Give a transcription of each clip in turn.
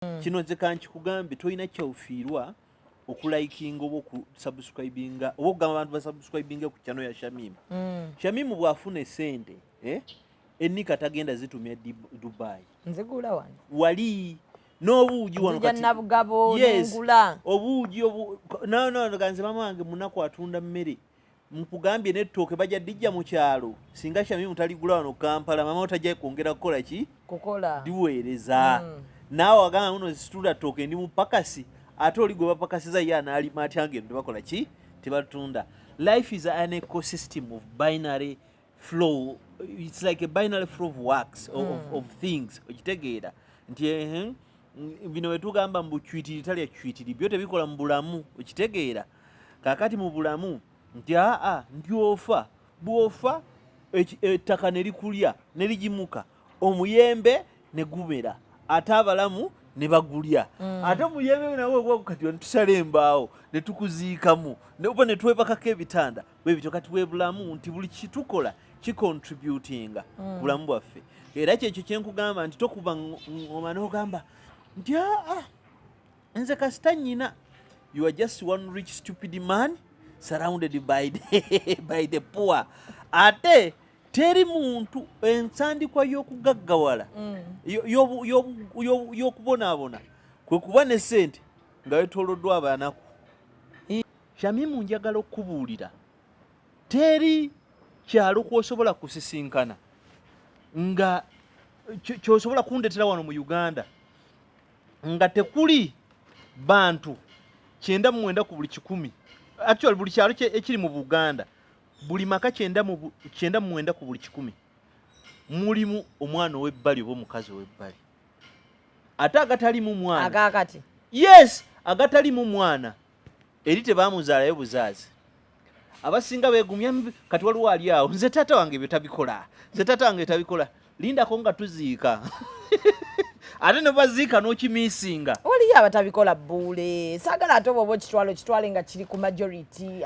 kino nze kankikugambe tolina kyawufiirwa okulayikinga oba okusubscribinga oba okugamba abantu basubscribinga ku channel ya Shamimu. Shamimu bw'afuna essente ennika tagenda zitumya Dubai. Nzigula wano. Wali n'obuugi wano kati. Nabugabo n'engula. Obuugi no ganze mama wange munaku atunda mmere. Mukugambye n'ettooke bajja dijja mu kyalo. Singa Shamimu taligula wano Kampala mama otajja kwongera kukola ki? Kukola. Diweereza. Naawe agamba muno zitunda ttooke ndi mu pakasi. Ate oli gwe bapakasiza ye anaalima atya ngeno tebakola ki? Tebatunda. Life is an ecosystem of binary flow. It's like a binary flow of works, of things. Okitegeera nti bino wetugamba mbu chwitiri tali chwitiri byote bikola mu bulamu. Okitegeera kakati mu bulamu nti ndi ofa bwofa ettaka ne likulya ne ligimuka omuyembe ne gumera ate abalamu ne bagulya ate omuyembe nawe gwakati tusala embaawo ne tukuziikamu ne twebakako ebitanda bwe bityo kati bwe bulamu nti buli kitukola kicontributinga ku bulamu bwaffe. Era kyekyo kyenkugamba nti tokuba ngoma n'ogamba nti nze kasita nnyina. You are just one rich stupid man surrounded by the poor. Ate teri muntu ensandikwa y'okugaggawala y'okubonaabona kwe kuba ne ssente nga wetooloddwa abaanaku. Shamimu njagala okubuulira teri kyalo kw'osobola kusisinkana nga ky'osobola kundetera wano mu Uganda nga tekuli bantu 99 ku buli 100. Actually buli kyalo ekiri mu Buganda buli maka 99 ku buli 100 mulimu omwana ow'ebbali oba omukazi ow'ebbali. Ate agatalimu mwana agakati, yes, agatalimu mwana eri tebaamuzaalayo buzaazi. Abasinga beegumya kati waliwo ali awo nze taata wange bye tabikola, nze taata wange tabikola. Lindako nga tuziika ate ne baziika n'okimiisinga. Waliyo abatabikola bbuule. Saagala ate oba kitwale nga kiri ku majority.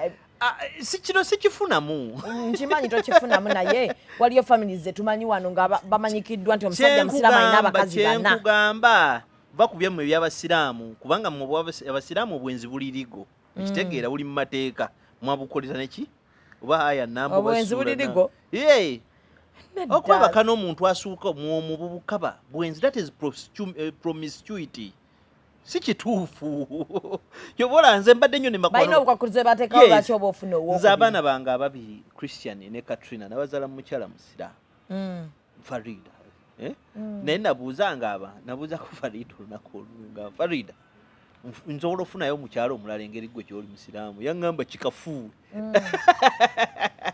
Si kino sikifunamu. Nkimanyi tokifunamu naye waliyo families zetumanyi wano nga bamanyikiddwa nti omusajja musiraamu alina abakazi bana. Kyenkugamba bakubya mu eby'abasiraamu kubanga mu abasiraamu obwenzi buli ligo. Ekitegeera buli mu mateeka mwabukoleza neki oba aya namba obwenzi buli ligo. Okwebaka n'omuntu asuuka mu bubukaba bwenzi, that is promiscuity. Si kituufu. Kyobola nze mbadde nnyo ne makwano. Balina obukwakulize bateekawo lwaki oba ofuna ow'okubiri. Nze abaana bange ababiri Christian ne Katrina nabazaala mu mukyala musiraamu Farida. Naye nabuuzanga nabuuza ku Farida olunaku olunga Farida nsobola ofunayo mukyalo omulala engeri gwe kyoli musiraamu. Yaŋŋamba kikafuuwe.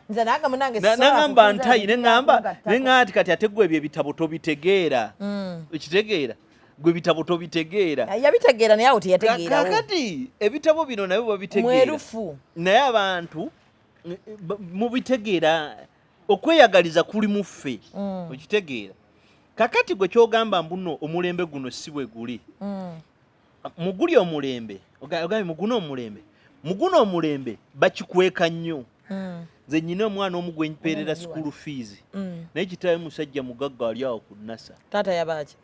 Nze nanga munange sisa nangamba ntayi neŋŋamba ati kati ate gwe ebitabo tobitegeera. Ekitegeera gwe bitabo tobitegeera. Yabitegeera naye awo teyategeerawo. Kakati ebitabo bino nabyo babitegeera. Mwerufu. Naye abantu mubitegeera okweyagaliza kuli mu ffe. Okitegeera. Kakati gwe kyogamba mbuno omulembe guno si bwe guli. Muguli omulembe ogambe muguno omulembe bakikweka nnyo. Nze nnyina omwana omu gwe mpeerera school fees naye kitaawe musajja mugagga ali awo ku Nasa. Taata yabaaki?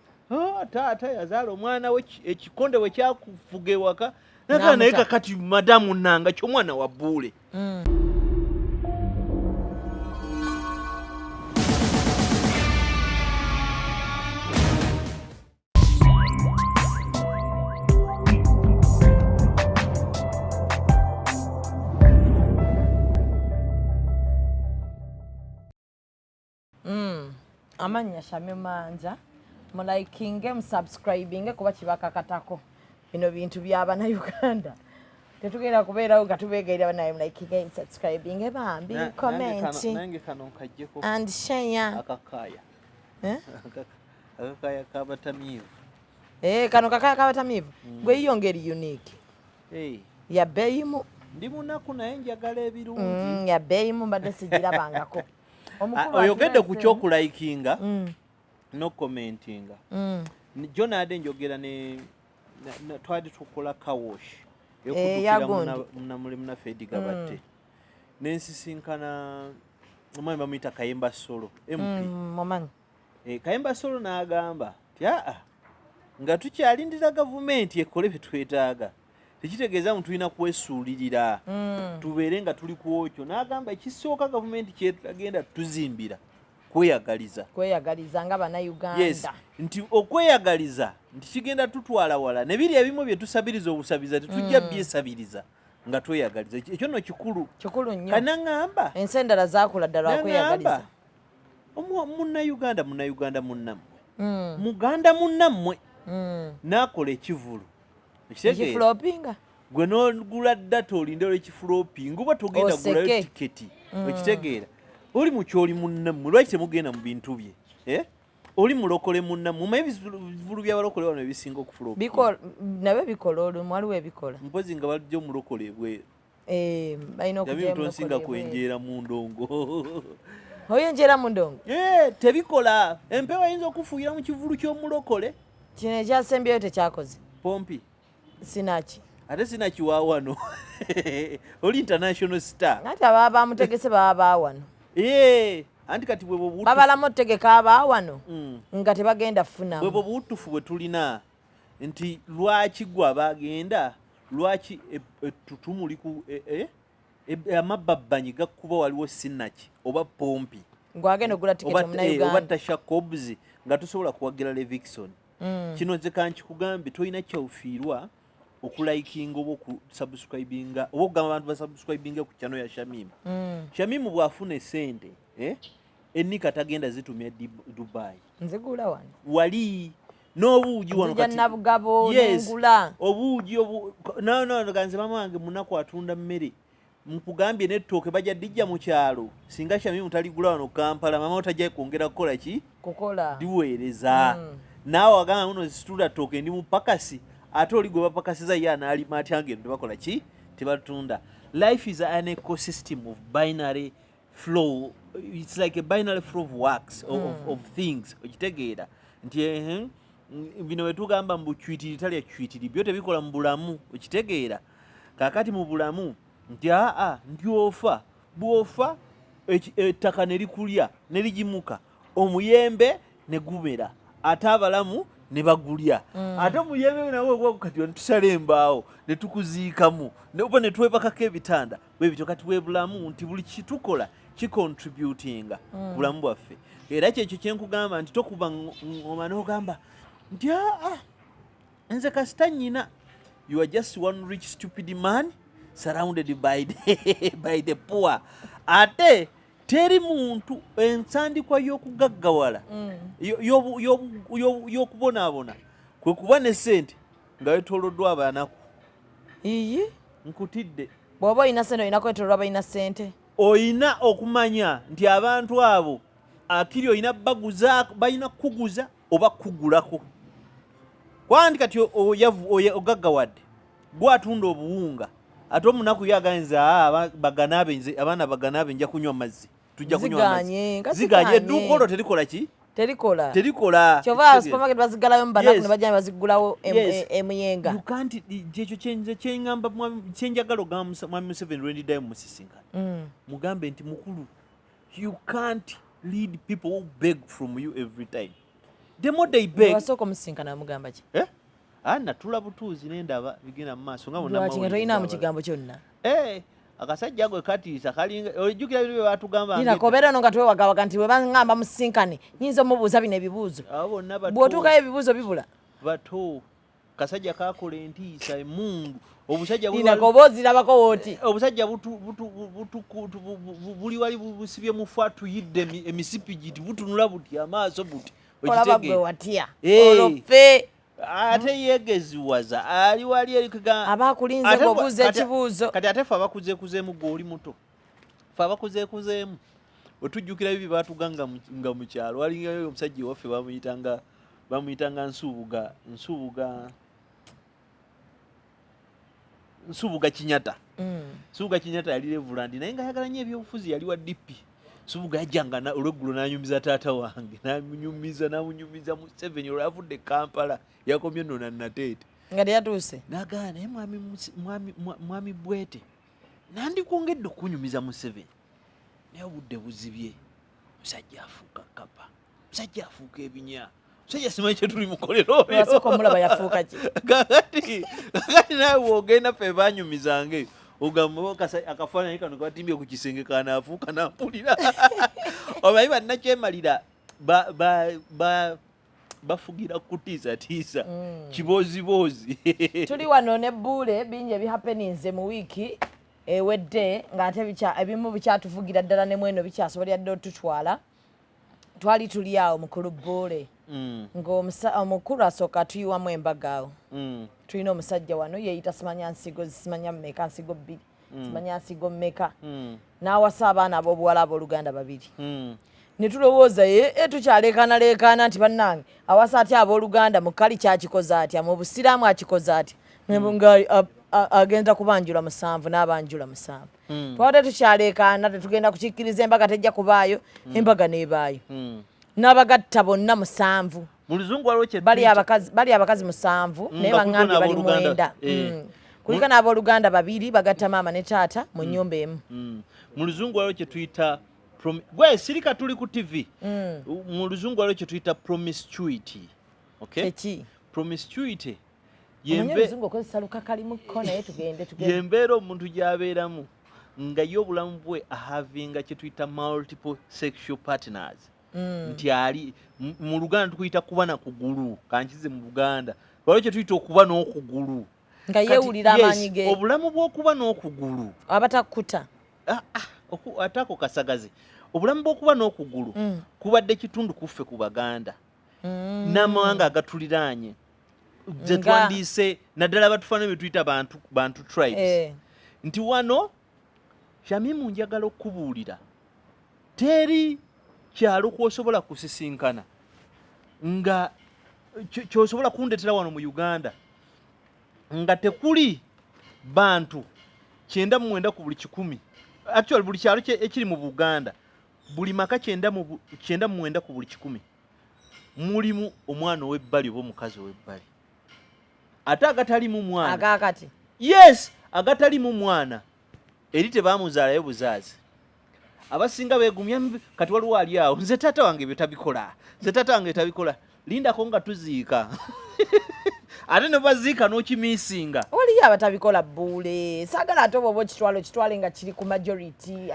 Taata yazaala omwana we ekikonde we kyakufuga ewaka naye kakati madamu nanga ky'omwana wa bbuule. Amanya Shamimu Manja mulaikinge musubscribinge kuba kibakakatako bino bintu by'abana Uganda. Tetugenda kubeerawo nga tubeegerera banaye mulaikinge musubscribinge bambi comment and share. Akakaya akakaya kabatamivu. Kano kakaya kabatamivu gwe iyo ngeri unique. Ya beyimu ndi munaku naye njagala ebirungi. Ya beyimu mbadde sigirabangako. Oyogedde ku kyokulayikinga no commentinga. Jonade njogera ne twali tukola kawosh yokudukira muna Fedi gabatte nensisinkana omwami bamuyita Kayemba Solo MP. Kayemba Solo n'agamba ti nga tukyalindira gavumenti ekole bye twetaaga tekitegeeza mu tulina kwesuulirira tubeere nga tuli ku okyo. N'agamba ekisooka gavumenti kyetagenda tuzimbira kweyagaliza nga bannayuganda. Yes, nti okweyagaliza nti kigenda tutwala wala ne biri ebimu bye tusabiriza obusabiza tetujja byesabiriza nga tweyagaliza. Ekyo nno kikulu nnyo. Kanaŋŋamba ensi endala zaakula ddala okweyagaliza. Munnayuganda munnammwe muganda munnammwe n'akola ekivulu ekifulopinga gwe n'ogula data olinde olw'ekifulopinga oba togenda gulayo tiketi okitegeera. Oli mu kyoli munnammwe lwaki temugenda mu bintu bye oli mulokole munnammwe mumaye ebivulu by'abalokole wano ebisinga okufulopinga nabyo bikola olumu waliwo ebikola mpozi nga bajja omulokole ebweru balina okutonsinga kwenjeera mu ndongo oyenjeera mu ndongo tebikola. Empewo ayinza okufuuyira mu kivulu ky'omulokole. Kino ekyasembyeyo tekyakoze pompi sinaki ate sinaki wa wano oli international star ate ababa bamutegese baba baawano anti kati bwe babalamu otegeka abaawano nga tebagenda funamu bwe butufu bwe tulina nti lwaki gwe abagenda lwaki ettutumu liku amababbanyi gakkuba waliwo sinaki oba pompi ngwagenda ogula tiketi omunayuganda oba tashakobs nga tosobola kuwagira Levikson. Kino nze kankikugambe tolina kyawufiirwa okulayikinga oba okusubscribinga oba okugamba abantu basubscribinga ku channel ya Shamimu. Shamimu bw'afuna esente ennika tagenda zitumya Dubai nzigula wano wali n'obuugi wano kati nabugabo n'engula obuugi ganze mama wange munaku atunda mmere mukugambye n'ettooke bajja dijja mu kyalo singa Shamimu taligula wano Kampala mama otajja kwongera kukola ki kukola diweereza. Naawe agamba muno zisitula ttooke ndi mu pakasi ate oli gwe bapakasiza ye anaalima atya ngeno tebakola ki tebatunda. Life is an ecosystem of binary flow. It's like a binary flow of works of things okitegeera nti bino wetugamba mbu cwitiri talya cwitiri byo tebikola mu bulamu okitegeera. Kakati mu bulamu nti nti bwofa ettaka ne likulya ne ligimuka omuyembe ne gumera ate abalamu ne bagulya ate omuyembe nawe gwakati tusala embaawo ne tukuziikamu oba ne twebakako ebitanda bwe bityo kati bwe bulamu nti buli kitukola kicontributinga ku bulamu bwaffe. Era kyekyo kyenkugamba nti tokuba ngoma n'ogamba nti nze kasita nnyina you are just one rich stupid man surrounded by the poor. Ate teri muntu ensandikwa y'okugaggawala y'okubonaabona kwe kuba ne ssente nga wetooloddwa abanaku. Nkutidde bw'oba olina ssente olina kwetoolwa abalina ssente olina okumanya nti abantu abo akiri olina baguza balina kuguza oba kugulako. Kwanti kati ogaggawadde gwatunda obuwunga ate omunaku yaganza abaana baganaabe nja kunywa mazzi tujja kunywa mazzi ziganye edduuka olwo terikola ki terikola kyova supermarket bazigalayo mu banaku ne bajja bazigulawo emuyenga. You can't ekyo kyeŋŋamba kyenjagala ogamba Mwami Museveni lwendidayo musisinkana mugambe nti mukulu you can't lead people who beg from you every time. The more they beg wasooka omusisinkana amugamba ki natula butuuzi nendaba bigenda mu maaso nga nga tolina mu kigambo kyonna akasajja gwe katiisa kalinga olijjukira bino bye batugamba ninakobeera no nga twewagawaga nti bwe baŋŋamba musisinkane nyinza omubuuza bino ebibuuzo bw'otuukayo ebibuuzo bibula bato. Kasajja kakola entiisa emundu obusajja ninakobozirabako wooti obusajja buli wali busibye mu fwa tuyidde emisipigiti butunula buti amaaso buti olabagwe watya olofe ate yegeziwaza ali wali abakulinze bw'obuuza ekibuuzo kati ate fe abakuzeekuzeemu gwe oli muto fe abakuzeekuzeemu otujjukira bibi batuganga nga mu kyalo walingayo omusajja ewaffe bamuyitanga Nsubuga Kinyata. Nsubuga Kinyata yali Levulandi naye nga ayagala nnyo ebyobufuzi yali wa DP. Nsubuga yajjanga olweggulo n'anyumiza taata wange n'amunyumiza mu 7 olwavudde Kampala yakomye nno na Nateete nga teyatuuse n'agamba naye mwami Bwete nandikwongedde okunyumiza mu 7 naye obudde buzibye musajja afuuka kapa musajja afuuka ebinya Sije simanyi kye tuli mukolero oyo. Wasoko mulaba yafuuka ki. Kakati nawe ogenda ffe banyumizange. Ogamba akafaananyi kano katimbye ku kisenge kanaafuuka nampulira. Omanyi bannakyemalira bafugira kutiisatiisa kiboozibozi. Tuli wano ne Buule bingi ebihappeninze mu wiiki ewedde ng'ate ebimu bikyatuvugira ddala ne mweno bikyasobolera dde otutwala. Twali tuli awo mukulu Buule ng'omukulu asooka tuyiwamu embaga awo. Tulina omusajja wano yeeyita simanya nsigo simanya mmeka nsigo 2 simanya nsigo mmeka n'awasa abaana ab'obuwala ab'Oluganda 2. Ne tulowooza tukyaleekaanaleekaana nti bannange awasa atya ab'Oluganda mu kali kyakikoze atya mu busiraamu akikoze atya nga agenda kubanjula 7 n'abanjula 7. Twabadde tukyaleekaana tetugenda kukikkiriza embaga tejja kubaayo embaga n'ebaayo n'abagatta bonna 7. Mu Luzungu waliwo kye bali abakazi 7 naye baŋŋambye bali 9. Kuliko n'ab'Oluganda 2 bagatta maama ne taata mu nnyumba emu. Mu Luzungu waliwo kye tuyita gwe sirika tuli ku TV. Mu Luzungu waliwo kye tuyita promiscuity. Okay? Promiscuity yembeera omuntu gy'abeeramu nga ye obulamu bwe ahavinga kye tuyita multiple sexual partners. Nti ali mu Luganda tukuyita kuba na kugulu kankize mu Buganda waliwo kye tuyita okuba n'okugulu nga yeewulira amaanyi ge. Obulamu bw'okuba n'okugulu abatakkuta ate ako kasagaze. Obulamu bw'okuba n'okugulu kubadde kitundu kuffe ku Baganda n'amawanga agatuliraanye ze twandiise naddala batufaana bye tuyita bantu tribes. Nti wano Shamimu njagala okubuulira teri kyalo kw'osobola kusisinkana nga ky'osobola kundetera wano mu Uganda nga tekuli bantu 99 ku buli 100. Actually buli kyalo ekiri mu Buganda buli maka 99 ku buli 100 mulimu omwana ow'ebbali oba omukazi ow'ebbali. Ate agatalimu mwana agakati yes agatalimu mwana eri tebaamuzaalayo buzaazi. Abasinga beegumya kati waliwo ali awo nze taata wange betabikola lindako nga tuziika ate ne baziika n'okimiisinga waliyo abatabikola Buule saagala ate oba kitwale nga kiri ku majority.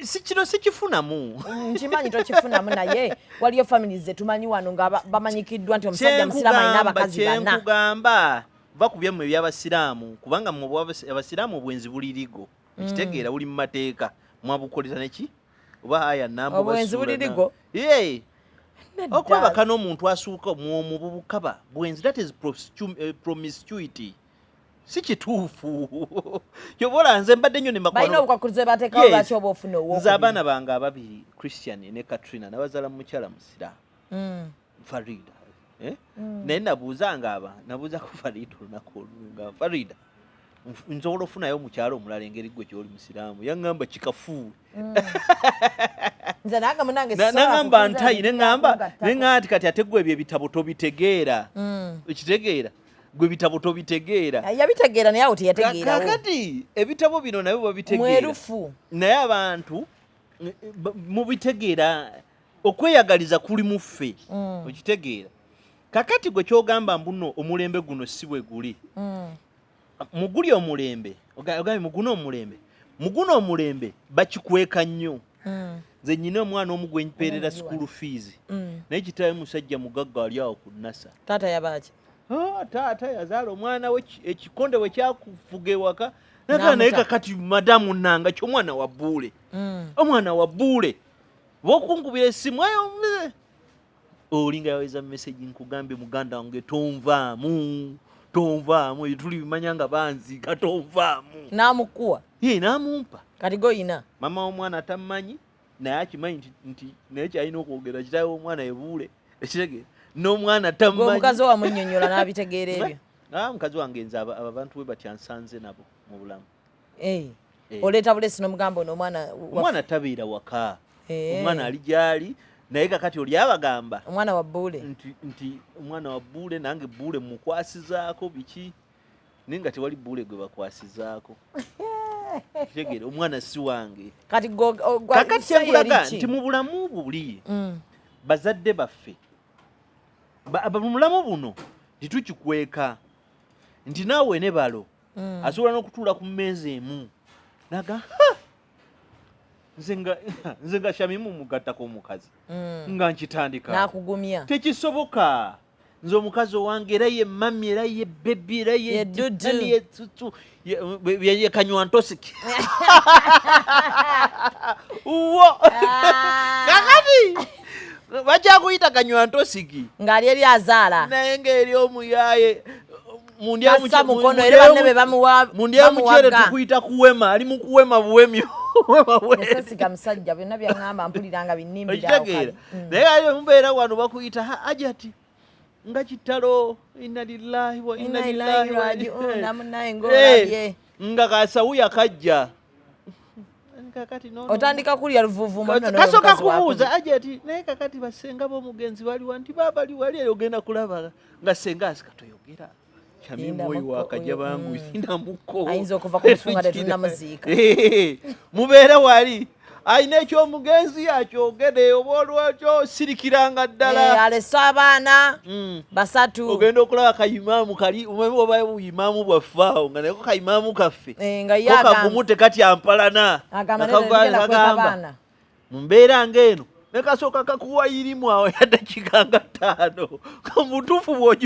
Si kino sikifunamu nkimanyi tokifunamu naye waliyo families zetumanyi wano nga bamanyikiddwa nti omusajja musiraamu alina abakazi 4. Kyenkugamba bakubyemu eby'abasiraamu kubanga mu abasiraamu obwenzi bulirigo ekitegeera buli mu mateeka mwabukolera neki oba aya namba obwenzi bulirigo okwebaka n'omuntu asuuka mu bubukaba bwenzi that is promiscuity. Si kituufu kyobola nze mbadde nnyo ne makwano balina obukwakkulizo bateekawo lwaki oba ofuna ow'okubiri. Nze abaana bange ababiri Christian ne Katrina nabazaala mu mukyala musiraamu Farida naye nabuuza ku Farida olunaku olunga Farida nsobola ofunayo mukyalo omulala engeri gwe kyoli musiraamu yaŋŋamba kikafuuwe nze nange munange naŋŋamba ntayi neŋŋamba nti kati ate gwe ebyo ebitabo tobitegeera ekitegeera gwe bitabo tobitegeera. Yabitegeera naye awo teyategeerawo. Kakati ebitabo bino nabyo babitegeera. Mwerufu. Naye abantu mubitegeera okweyagaliza kuli mu ffe. Okitegeera. Kakati gwe kyogamba mbuno omulembe guno si bwe guli. Muguli omulembe. Ogambe muguno omulembe bakikweka nnyo. Nze nnyina omwana omu gwe mpeerera school fees. Naye kitaawe musajja mugagga ali awo ku NASA. Taata yabaaki. Taata yazaala omwana we ekikonde we kyakufuga ewaka naye kakati madamu nanga ky'omwana wa Buule. Omwana wa Buule bw'okungubira essimu ayo olinga yaweza message nkugambye muganda wange tonvaamu tuli bimanya nga banzika tonvaamu n'amukuwa n'amumpa kati goyina mama w'omwana tamanyi naye akimanyi nti naye kyalina okwogera kitaawe w'omwana ye Buule ekitegeera n'omwana tamanyi omukazi wamunnyonnyola n'abitegeera ebyo. Mukazi wange nze abantu we batya nsanze nabo mu bulamu. Oleeta bulesi n'omugamba ono omwana tabeera waka omwana ali gyali naye kakati oli abagamba omwana wa Buule nti omwana wa Buule nange Buule mukwasizaako biki naye nga tewali Buule gwe bakwasizaako kitegeera omwana si wange kakati kyengulaga nti mu bulamu buli bazadde baffe mulamu buno titukikweka nti naawe ne balo asobola n'okutuula ku mmeeza emu naga nze nga Shamimu mugattako omukazi nga nkitandika nakugumya tekisoboka nze omukazi owange era ye mami era ye bebi era ye tutu ye kanywa ntosiki uwo kakati bakyakuyita kanywa ntosiki ng'ali eri azaala naye ng'eri omuyaye mundia muchere tukuyita kuwema ali mu kuwema buwemyo nesesiga musajja byonna byaŋŋamba mpuliranga binnimbirawo naye ali mubeera wano bakuyita ajati nga kitalo inna lillahi wa inna ilaihi raji'un namunaye ng'olabye nga kasawuya kajja kakati otandika kulya luvuvu kasoka kubuuza ajati naye kakati basenga b'omugenzi waliwa nti baaba liwali eyo ogenda kulaba nga senga asikatoyogera Shamimu wakajja bangu sinamuko ayinza okuva ku nfunga tetunnamuziika mubeere wali ayina ekyomugenzi akyogere oba olwakyo sirikiranga ddala alese abaana basatu ogenda okulaba kayimaamu kali oba buyimaamu bwaffe awo nga nako kayimaamu kaffe ko kagumu tekatyampalana agamba mu mbeera ng'eno nekasooka kakuwa irimu awo ya dakika nga 5 kamutuufu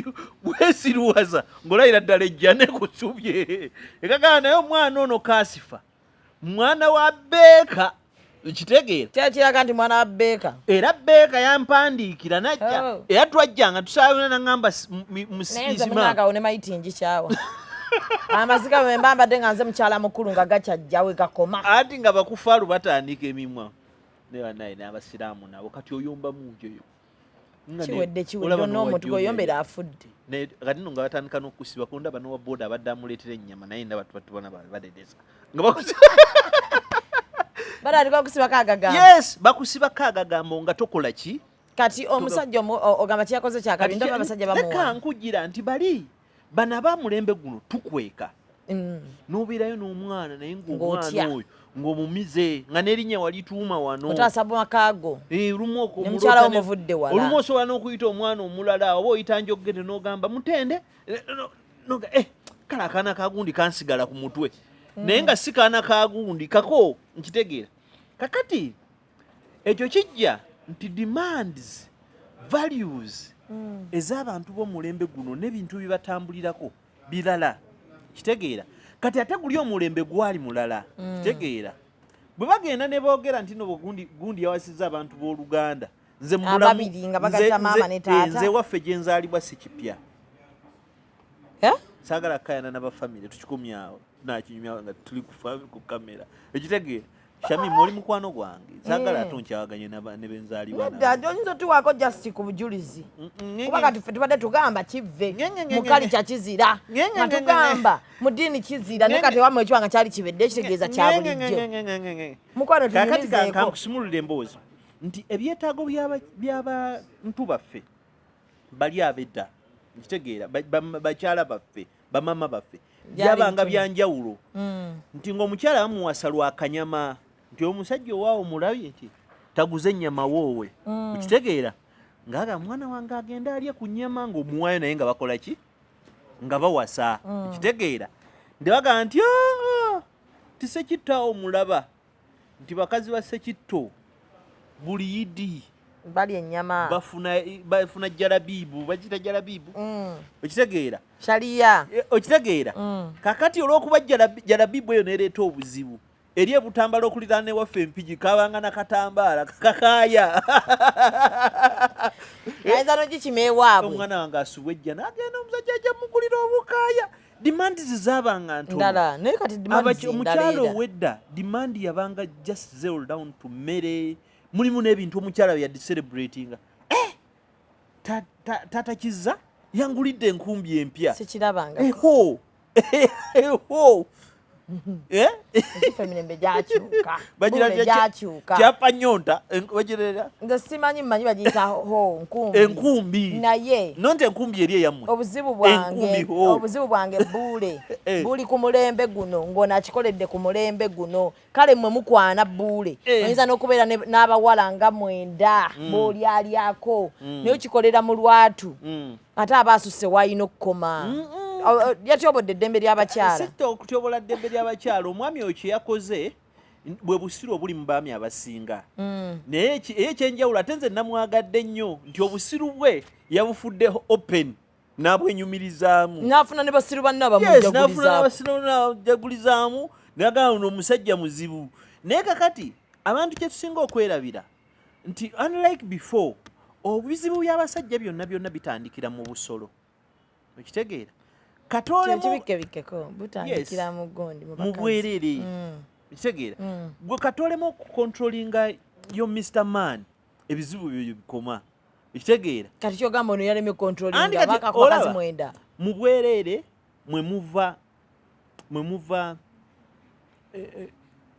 bwesiruwaza ng'olayira ddala ejja nekusubye ekagamba naye omwana ono Kasifa mwana wa Beeka nkitegeera kyakiraga nti mwana wa Beeka era Beeka yampandiikira najja era twajjanga tusaabana naŋŋamba musikizima ne mayitingi kyawa amazika bwe mbadde nga nze mukyala mukulu nga gakyajjawe gakoma ati nga bakufaalu batandika emimwa ne banaye n'abasiraamu nabo kati oyomba munjoyo kiwedde n'omuntu goyombera afudde kati no nga batandika n'okusiba kundaba n'owa booda abadde amuleetera ennyama naye ndaba tubana badedeza nga bakusiba batandika okusibako agagambo yes bakusibako agagambo nga tokola ki kati omusajja ogamba kyakoze kyakabi ndaba abasajja bamuwa nkugira nti bali bana bamulembe guno tukweka n'obeerayo n'omwana naye ng'omwana oyo ng'omumize nga n'erinnya walituuma wano otaasaba makaago mukyala omuvudde wala olumu osobola n'okuyita omwana omulala oba oyita njogere n'ogamba mutende kale akaana kagundi kansigala ku mutwe naye nga si kaana kagundi kako nkitegeera kakati ekyo kijja nti demands values ez'abantu b'omulembe guno n'ebintu bibatambulirako birala kitegeera kati ate guli omulembe gwali mulala kitegeera bwe bagenda ne boogera nti no gundi yawasizza abantu b'Oluganda nze nze waffe gye nzaalibwa si kipya saagala kayana n'abafamire tukikumyawo nakinyumyawo nga tuli ku kamera ekitegeera Shamimu oli mukwano gwange saagala ate onkyawaganye ne benzaalibwa nedda oyinza otuwaako just ku bujulizi kuba kati ffe tubadde tugamba kive mukali kyakizira nga tugamba mu ddiini kizira naye kati wamwe ekiwanga kyali kibedde ekitegeeza kya bulijjo mukwano tunyumizeeko kankusumulira emboozi nti ebyetaago by'abantu baffe bali abedda nkitegeera bakyala baffe bamama baffe byabanga byanjawulo nti ng'omukyala bamuwasa lwakanyama nti omusajja owaawo mulabye nti taguze ennyama woowe okitegeera ngaaga mwana wange agenda alye ku nnyama ng'omuwayo naye nga bakola ki nga bawasa ekitegeera nti bagamba nti ti Sekitto awo mulaba nti bakazi ba Sekitto buli yidi balya ennyama bafuna jalabibu bagita jalabibu okitegeera shaliya okitegeera kakati olw'okuba jalabibu eyo neereeta obuzibu eri ebutambala okuliraana ne waffe empigi kabanga nakatambaala kakaaya ayinza nogikimeewaabwe omwana wange asubwa ejja n'agenda omusajja ajja mugulira obukaaya dimandi zizabanga ndala naye kati omukyalo owedda dimandi yabanga just zero down to mmere mulimu n'ebintu omukyala bwe yaddi celebratinga tata kizza yangulidde enkumbi empya sikirabanga Ekifa emirembe gyakyuka. Bagira gyakyuka. Kyapa nyonta bagira. Nze simanyi mmanyi bagiyita nkumbi. Enkumbi. Naye. Nonte enkumbi eri yammwe. Obuzibu bwange buule. Buli ku mulembe guno ng'onakikoledde ku mulembe guno. Kale mmwe mukwana buule. Oyinza n'okubeera n'abawala nga 9 b'olyalyako. Naye okikolera mu lwatu. Ate aba asusse wayina okukoma. Yatyobodde eddembe ly'abakyala. Si okutyobola ddembe ly'abakyala. Omwami oyo kye yakoze bwe busiro obuli mu baami abasinga. Naye ekyenjawulo ate nze namwagadde nnyo nti obusiru bwe yabufudde open n'abwenyumirizaamu. N'afuna ne basiru banne abamujagulizaamu n'agamba ono omusajja muzibu. Naye kakati abantu kye tusinga okwerabira nti unlike before obuzibu by'abasajja byonna bitandikira mu busolo. Okitegeera? Katoolemu butandikira mu gondi mu bwerere. Okitegeera? Gwe katoolemu okukontrolinga yo Mr. Man ebizibu byo bikoma. Okitegeera? Kati kyogamba ono yalemye kontrolinga bakazi 9. Mu bwerere mwe muva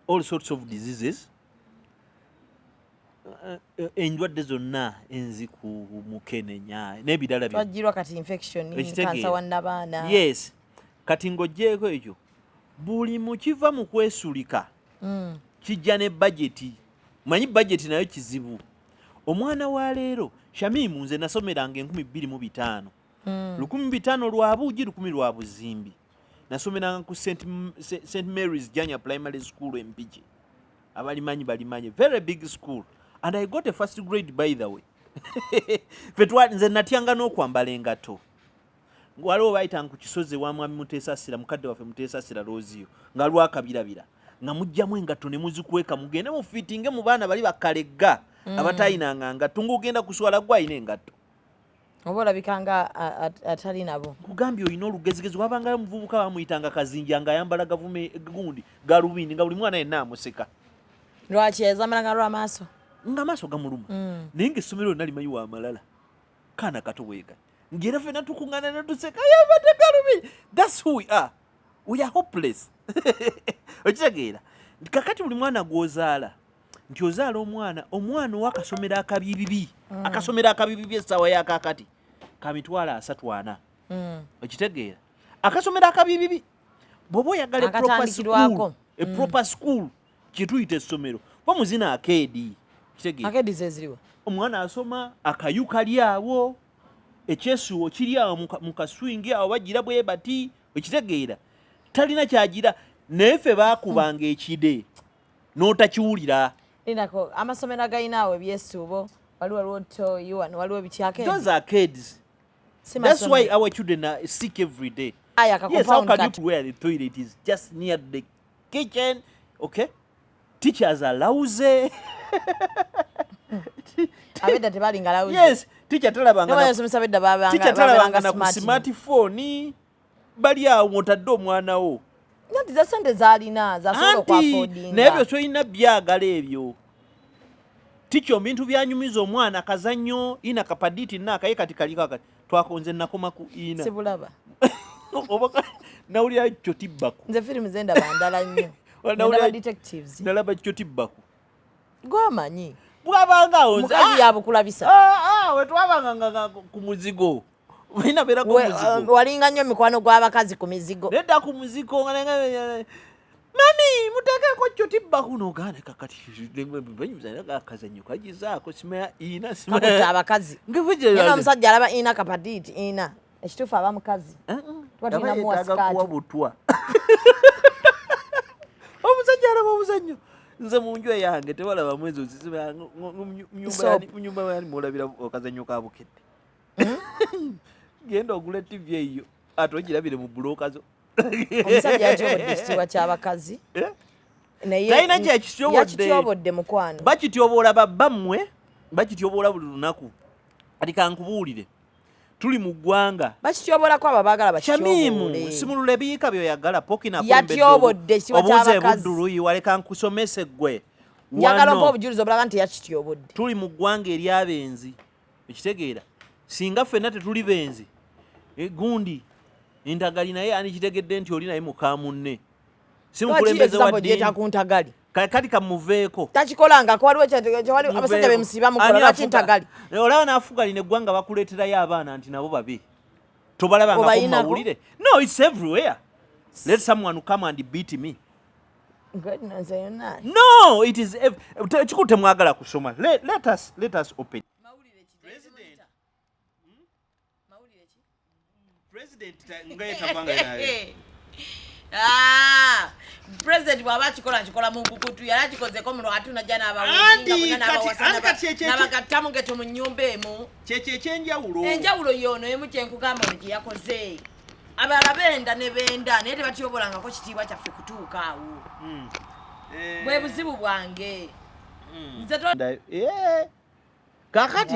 all sorts of diseases. Endwadde zonna enziku mukenenya n'ebirala byo. Twajjirwa kati infection kansa wannabaana. Yes. Kati ng'oggyeko ekyo buli mukiva mu kwesulika kijja ne budgeti. Manyi budgeti nayo kizibu. Omwana wa leero Shamimu nze nasomeranga 2,205. 1,500 lwa buugi 1,000 lwa buzimbi. Nasomeranga ku St Mary's Junior Primary School Mpigi. Abalimanyi balimanyi. Very big school. And I got a first grade by the way. Nze natyanga n'okwambala engato. Waliwo bayitanga ku kisozi wa mwami Muteesasira mukadde waffe Muteesasira Rozio nga lwakabirabira nga mujjamu engato ne muzikweka mugende mu fitinge mu baana bali bakalegga abatayinanga ngatto ng'ogenda kuswala gwa ayina engato. Oba olabikanga atali nabo. Kugambye olina olugezigezi wabangayo omuvubuka bamuyitanga Kazinja nga ayambala gavume gundi galubindi nga buli mwana yenna amuseka. Lwaki ezamalanga lw'amaaso? Nga maaso gamuluma. Naye ng'essomero lyonna limanyi wa malala. Kaana kato bwega. Ngera ffenna tukungana ne tuseka yambadde galubindi. That's who we are. We are hopeless. Okitegeera? Kakati buli mwana gw'ozaala nti ozaala omwana ow'akasomero akabibibi. Akasomero akabibibi essaawa y'akakati ka mitwalo 34. Okitegeera? Akasomero akabibibi bw'oba oyagala proper school kye tuyita essomero oba muzina akeedi. Akeedi ze ziriwa? Omwana asoma akayu kali awo ekyesuwo kiri awo mu kaswingi awo bagira bwe bati. Okitegeera? Talina kyagira naye ffe baakubanga ekide n'otakiwulira. Linako amasomero agayinaawo ebyesuubo waliwo toyi wano waliwo bikyake. Those are kids. That's why our children are sick every day. Yes, how can you wear the toilet is just near the kitchen? Okay? Teachers are lousy. Abedda tebalinga lousy. Yes, teacher talabanga na ku smartphone bali awo mutadde omwana wo. Nti za sente zalina zasobola okwafoodinga. Naye byo tolina byagala ebyo. Ticho bintu byanyumiza omwana kazannyo ina kapaditi nakaye kati kaliko kati twakonze nakoma ku ina. Sibulaba. Obaka nawulira kyo tibbaku. Nze film zenda bandala nnyo. Ndaba detectives. Ndalaba kyo tibbaku. Gwamanyi. Bwabanga onze. Mukazi yabukulabisa. We twabanga ku muzigo. Wina bera ku muzigo. Walinga nnyo mikwano gw'abakazi ku mizigo. Nedda ku muzigo nga mami muteekeko kyo tibbaku n'ogaana kakati banyumiza akazannyo kagizaako simaya ina simaya abakazi. Nena omusajja alaba ina kapaditi ina. Ekituufu aba mukazi. Twatulina muwasikati. Butwa. Omusajja alaba obuzannyo. Nze mu nju yange tewalaba mwezi ozizibya mu nyumba yani mulabira akazannyo ka bukedde. Genda ogula TV eyo ate ogirabire mu buloka zo. Omusajja yakyobodde ekitiibwa ky'abakazi. Talina yakityobodde mukwano. Bakityoboola babbammwe, bakityoboola buli lunaku. Kati kankubuulire. Tuli mu ggwanga. Bakityoboolako abo baagala bakityoboole. Shamimu simulule biika byoyagala pokina yatyobodde ekitiibwa ky'abakazi. Obuze budduluyi waleka nkusomese ggwe. Njagala mpa obujulizi obulaga nti yakityobodde. Tuli mu ggwanga ery'abenzi. Ekitegeera. Singa ffenna tetuli benzi. Gundi. Intagali naye ani kitegedde nti oli naye muka munne. simukulembeze wa dini takuntagali kati kamuveeko takikolanga ko waliwo kyewali abasajja bemusiba mukola lwaki ntagali olaba n'afuga line eggwanga bakuleeterayo abaana nti nabo babi tobalabangako mumawulire no it's everywhere let someone come and beat me no it is kikutte mwagala kusoma let us open president president bwaba kikola mu nkukutu yali akikozeko muno atuna jana abawinga n'abagattamu geto mu nnyumba emu enjawulo yono emu kyenkugamba bwe gye yakoze abalala benda ne benda naye tebatyobolangako kitiibwa kyaffe kutuuka awo bwe buzibu bwange kakati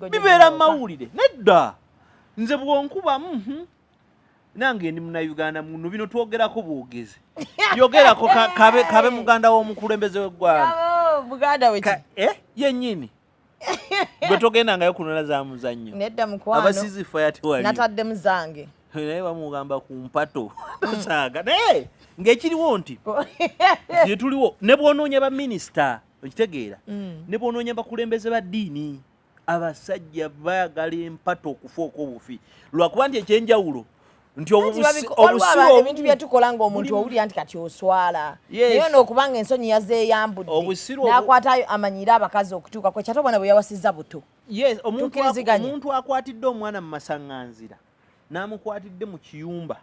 bibeera mu mawulire nedda nze bwonkuba nange ndi muna Uganda muno bino twogerako bwogezi yogerako kabe muganda w'omukulembeze w'eggwanga muganda we yennyini gwe togendangayo kunola za muzannyo nedda mukwano abasizi faya tewali natadde muzange naye bamugamba ku mpato saaga naye ng'ekiriwo nti gye tuliwo ne bw'onoonya baminisita okitegeera ne bw'onoonya bakulembeze ba ddiini abasajja bayagala empato okufuuka obufi lwakuba nti ekyenjawulo nti obusiru ebintu byetukola ng'omuntu owulira nti kati oswala naye n'okubanga ensonyi yazeeyambudde n'akwatayo amanyire abakazi okutuuka kwe kyatobona bwe yawasizza buto omuntu akwatidde omwana mu masaŋŋanzira n'amukwatidde mu kiyumba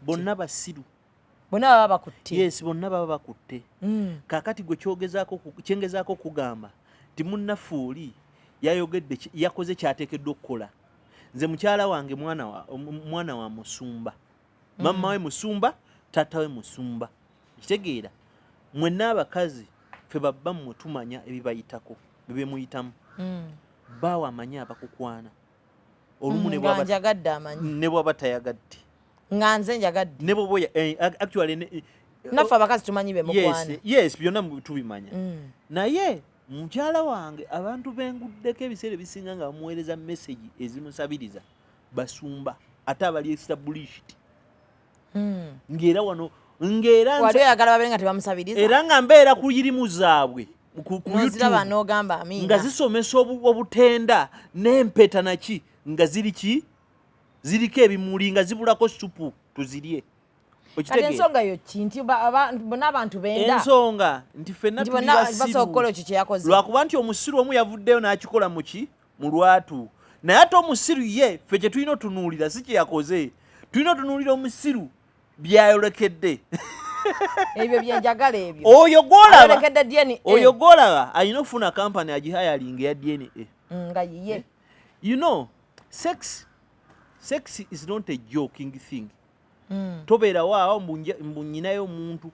bonna basiru bonna baba bakutte yes bonna baba bakutte kaakati gwe kyengezaako kugamba ti munnafuuli yayogedde yakoze kyateekeddwa okukola nze mukyala wange mwana wa musumba mama we musumba tata we musumba kitegeera mwenna abakazi ffe babba mmwe tumanya ebibayitako bebemuyitamu baawa amanyi abakukwana olumu ne bwaba tayagadde nga nze njagadde ne bwoba actually naffe abakazi tumanyi bemukwana yes byonna tubimanya naye mukyala wange abantu benguddeko ebiseera ebisinga nga bamuweereza message ezimusabiriza basumba ate abali established ng'era wano wali oyagala babe nga tebamusabiriza era nga mbeera ku yirimu zaabwe ku YouTube n'ogamba amiina nga zisomesa obutenda n'empeta naki nga ziriko ebimuli nga zibulako supu tuzirye kati ensonga yo ki nti bonna abantu benda ensonga nti ffenna tuli basiru lwakuba nti omusiru omu yavuddeyo n'akikola mu lwatu naye ate omusiru ye ffe kye tulina otunuulira si kye yakoze tulina otunuulira omusiru byayolekedde ebyo byenjagala ebyo oyo gw'olaba alina okufuna kampani agihayalinga eya DNA nga yiye you know sex is not a joking thing tobeera waawo mbunyinayo omuntu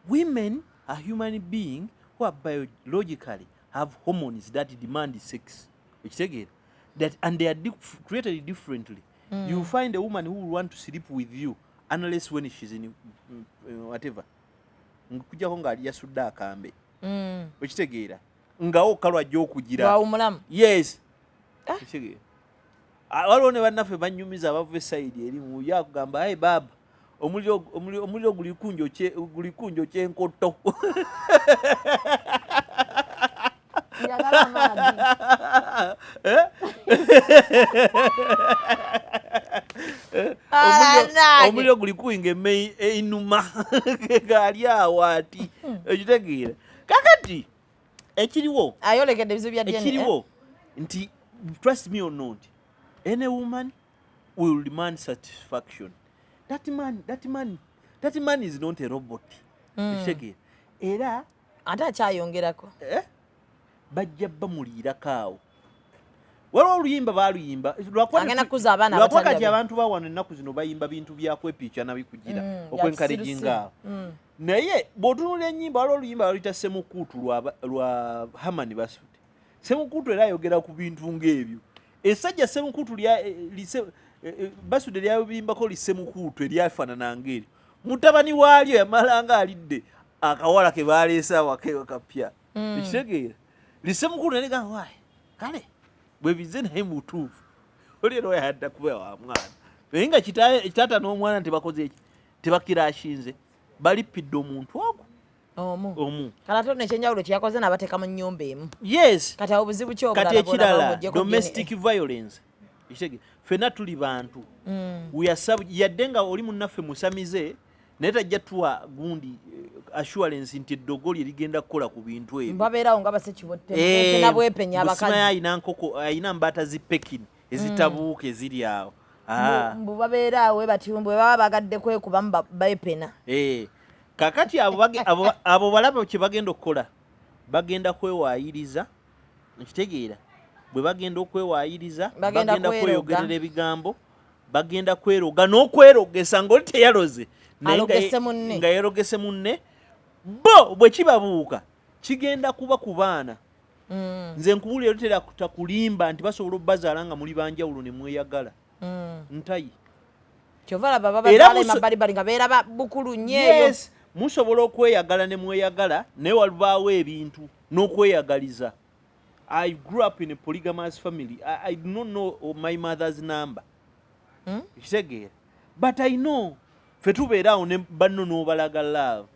women are human being who are biologically have hormones that demand sex ekitegeera that and they are created differently you find a woman who will want to sleep with you unless when she's in whatever nkujjako ng'ali yasudde akambe ekitegeera ngawo kalwajja okugira yes ekitegeera waliwo ne bannaffe bannyumiza abava esayidi erimu yakugamba ayi baaba omuliro gulikunjo kyenkoto omuliro guli kuyinga einuma gaali awo ati ekitegeera kakati ekiriwo ayolekedde ebizibu bya ekiriwo nti trust me or not any woman will demand satisfaction that man is not a robot ekitegeera era ate akyayongerako bajja bamuliirako awo waliwo oluyimba baaluyimba lwakati abantu bawano ennaku zino bayimba bintu byakwepiica nabikugira okwenkalejinga awo naye bw'otunulira ennyimba waliwo oluyimba baluyita semukuutu lwa hamani basudde semukuutu era ayogera ku bintu ng'ebyo essajja semukuutu basudde lyabimbako lisemukuutu eryafaanana ng'eryo mutabani waalyo yamalanga alidde akawala ke baaleese awakeyo kapya ekitegeera lisemukuutu nerega waaye kale bwe bize naye mutuufu olero oyadda kuba wa mwana naye nga kitaata n'omwana tebakoze eki tebakirashinze balipidde omuntu ogwo omu kala tone ekyenjawulo kyakoze n'abateeka mu nnyumba emu. Yes, kati obuzibu ki kati ekirala domestic violence ffenna tuli bantu yadde nga oli munnaffe musamize naye tajja tuwa gundi assurance nti eddogo lye ligenda kukola ku bintu ebyo babeerawo nga basekibotte nabwepenya abakazi ayina nkoko ayina mbaata zipekini ezitabuuka eziri awo mbu babeerawo bati bwe baba bagadde kwekubamu bepena kakati abo balaba kye bagenda okukola bagenda kwewaayiriza nkitegeera bwe bagenda okwewaayiriza bagenda kweyogerera ebigambo bagenda kweroga n'okwerogesa ng'oli teyaloze nga yerogese munne bo bwe kibabuuka kigenda kuba ku baana nze nkubulira olutera kutakulimba nti basobola obbazaala nga muli banjawulo ne mweyagala ntayi kyovala baba bazaala emabbalibbali nga beera bukulu nnyo eyo musobola okweyagala ne mweyagala naye walibaawo ebintu n'okweyagaliza. I grew up in a polygamous family. I do not know my mother's number. Kitegeera but I know ffe tubeeraawo ne banno n'obalaga love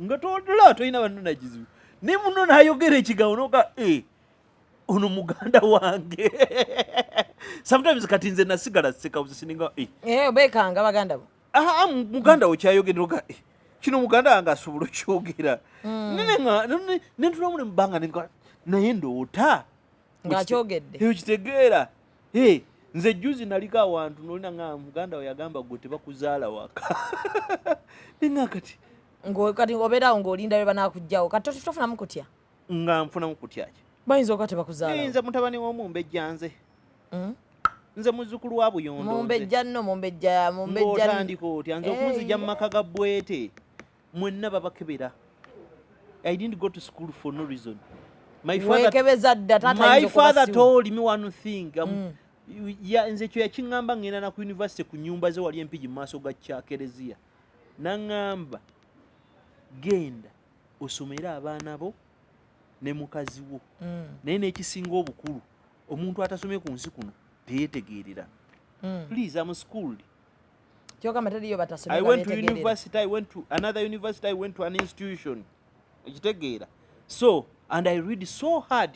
nga todula tolina banno nakizibu ne muno n'ayogera ekigambo noka ono muganda wange sometimes kati nze nasigala seka busisinga obeekanga baganda bo muganda wo kyayogera noka kino muganda wange asobola okyogera nentunamu ne mubanga naye ndoota ng'akyogedde eyo kitegeera nze juzi naliko awantu nolina nga muganda we yagamba gwe tebakuzaala waka ninga kati obeerawo ng'olinda bwe banaakugjawo kati tofunamu kutya nga nfunamu kutya ki bayinza okuba tebakuzaala nze mutabani w'omumbejja nze muzzukulu wa buyondo mumbejja nno mumbejja ng'otandika otya nze okunzija mu maka ga bwete mwenna babakebera. I didn't go to school for no reason. My father told me one thing. Nze kyo yakiŋŋamba ngenda na ku university ku nnyumba ze wali empigi mu maaso ga kyakereziya naŋŋamba genda osomere abaana bo ne mukazi wo naye n'ekisinga obukulu omuntu atasomye ku nsi kuno teyetegeerera. Please, I'm schooled. I went to university, I went to another university, I went to an institution. So, and I read so hard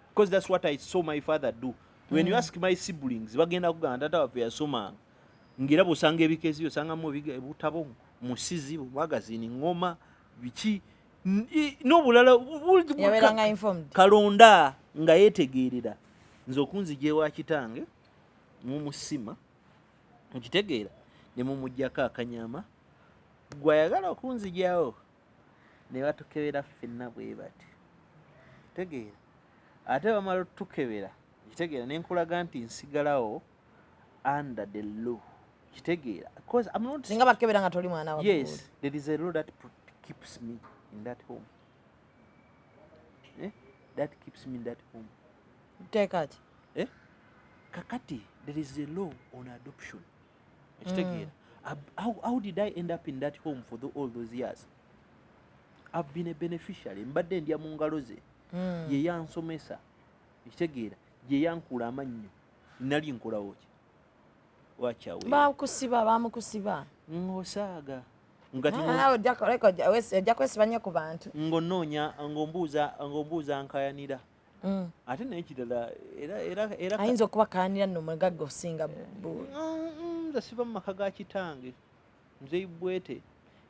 because that's what I saw my father do. When you ask my siblings, bagenda kuganda tata waffe yasoma ngira busanga ebikezi osangamu ebutabo musizi magazine ngoma biki n'obulala kalonda nga yetegeerera nze okunzija ewa kitange mumusima okitegeera ne mumuggyako akanyama gwayagala okunzijawo ne batukebera ffenna bwe bati tegeera ate bamala otukebera kitegeera nenkulaga nti nsigalawo under the law kitegeera because I'm not singa bakebera nga toli mwana wa yes there is a law that keeps me in that home that keeps me in that home take it kakati there is a law on adoption kitegeera how did I end up in that home for all those years? I've been a beneficiary mbadde ndya mu ngalo ze ye yansomesa kitegeera ye yankula amannyo nali nkolawo ki wachawe bamukusiba ngosaaga ojja kwesibanya ku bantu ng'onoonya ng'ombuuza nkayanira ate naye kirala era ayinza okubakayanira nno omugagga osinga nze siva mu maka ga kitange nze ibwete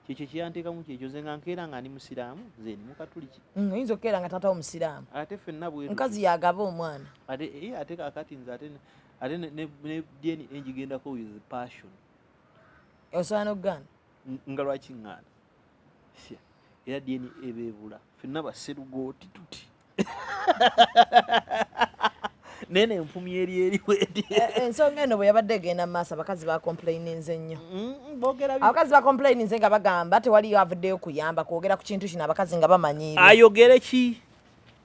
kyekyo kyanteekamu kyekyo nze nga nkeera nga ndi musiraamu nze ndi mukatuliki oyinza okukeera nga taata omusiraamu ate ffenna bwe mukazi yagaba omwana ate kakati nze ate ne dyeni enjigendako with passion osobola n'okugaana nga lwaki ŋŋaana era dyeni ebeebula ffenna baserugooti tuti nene empumi eri ensonga eno bwe yabadde egenda mu maaso abakazi bakomplaininze nnyo abakazi bakomplaininze nga bagamba tewaliyo avuddeyo kuyamba kwogera ku kintu kino abakazi nga bamanyiire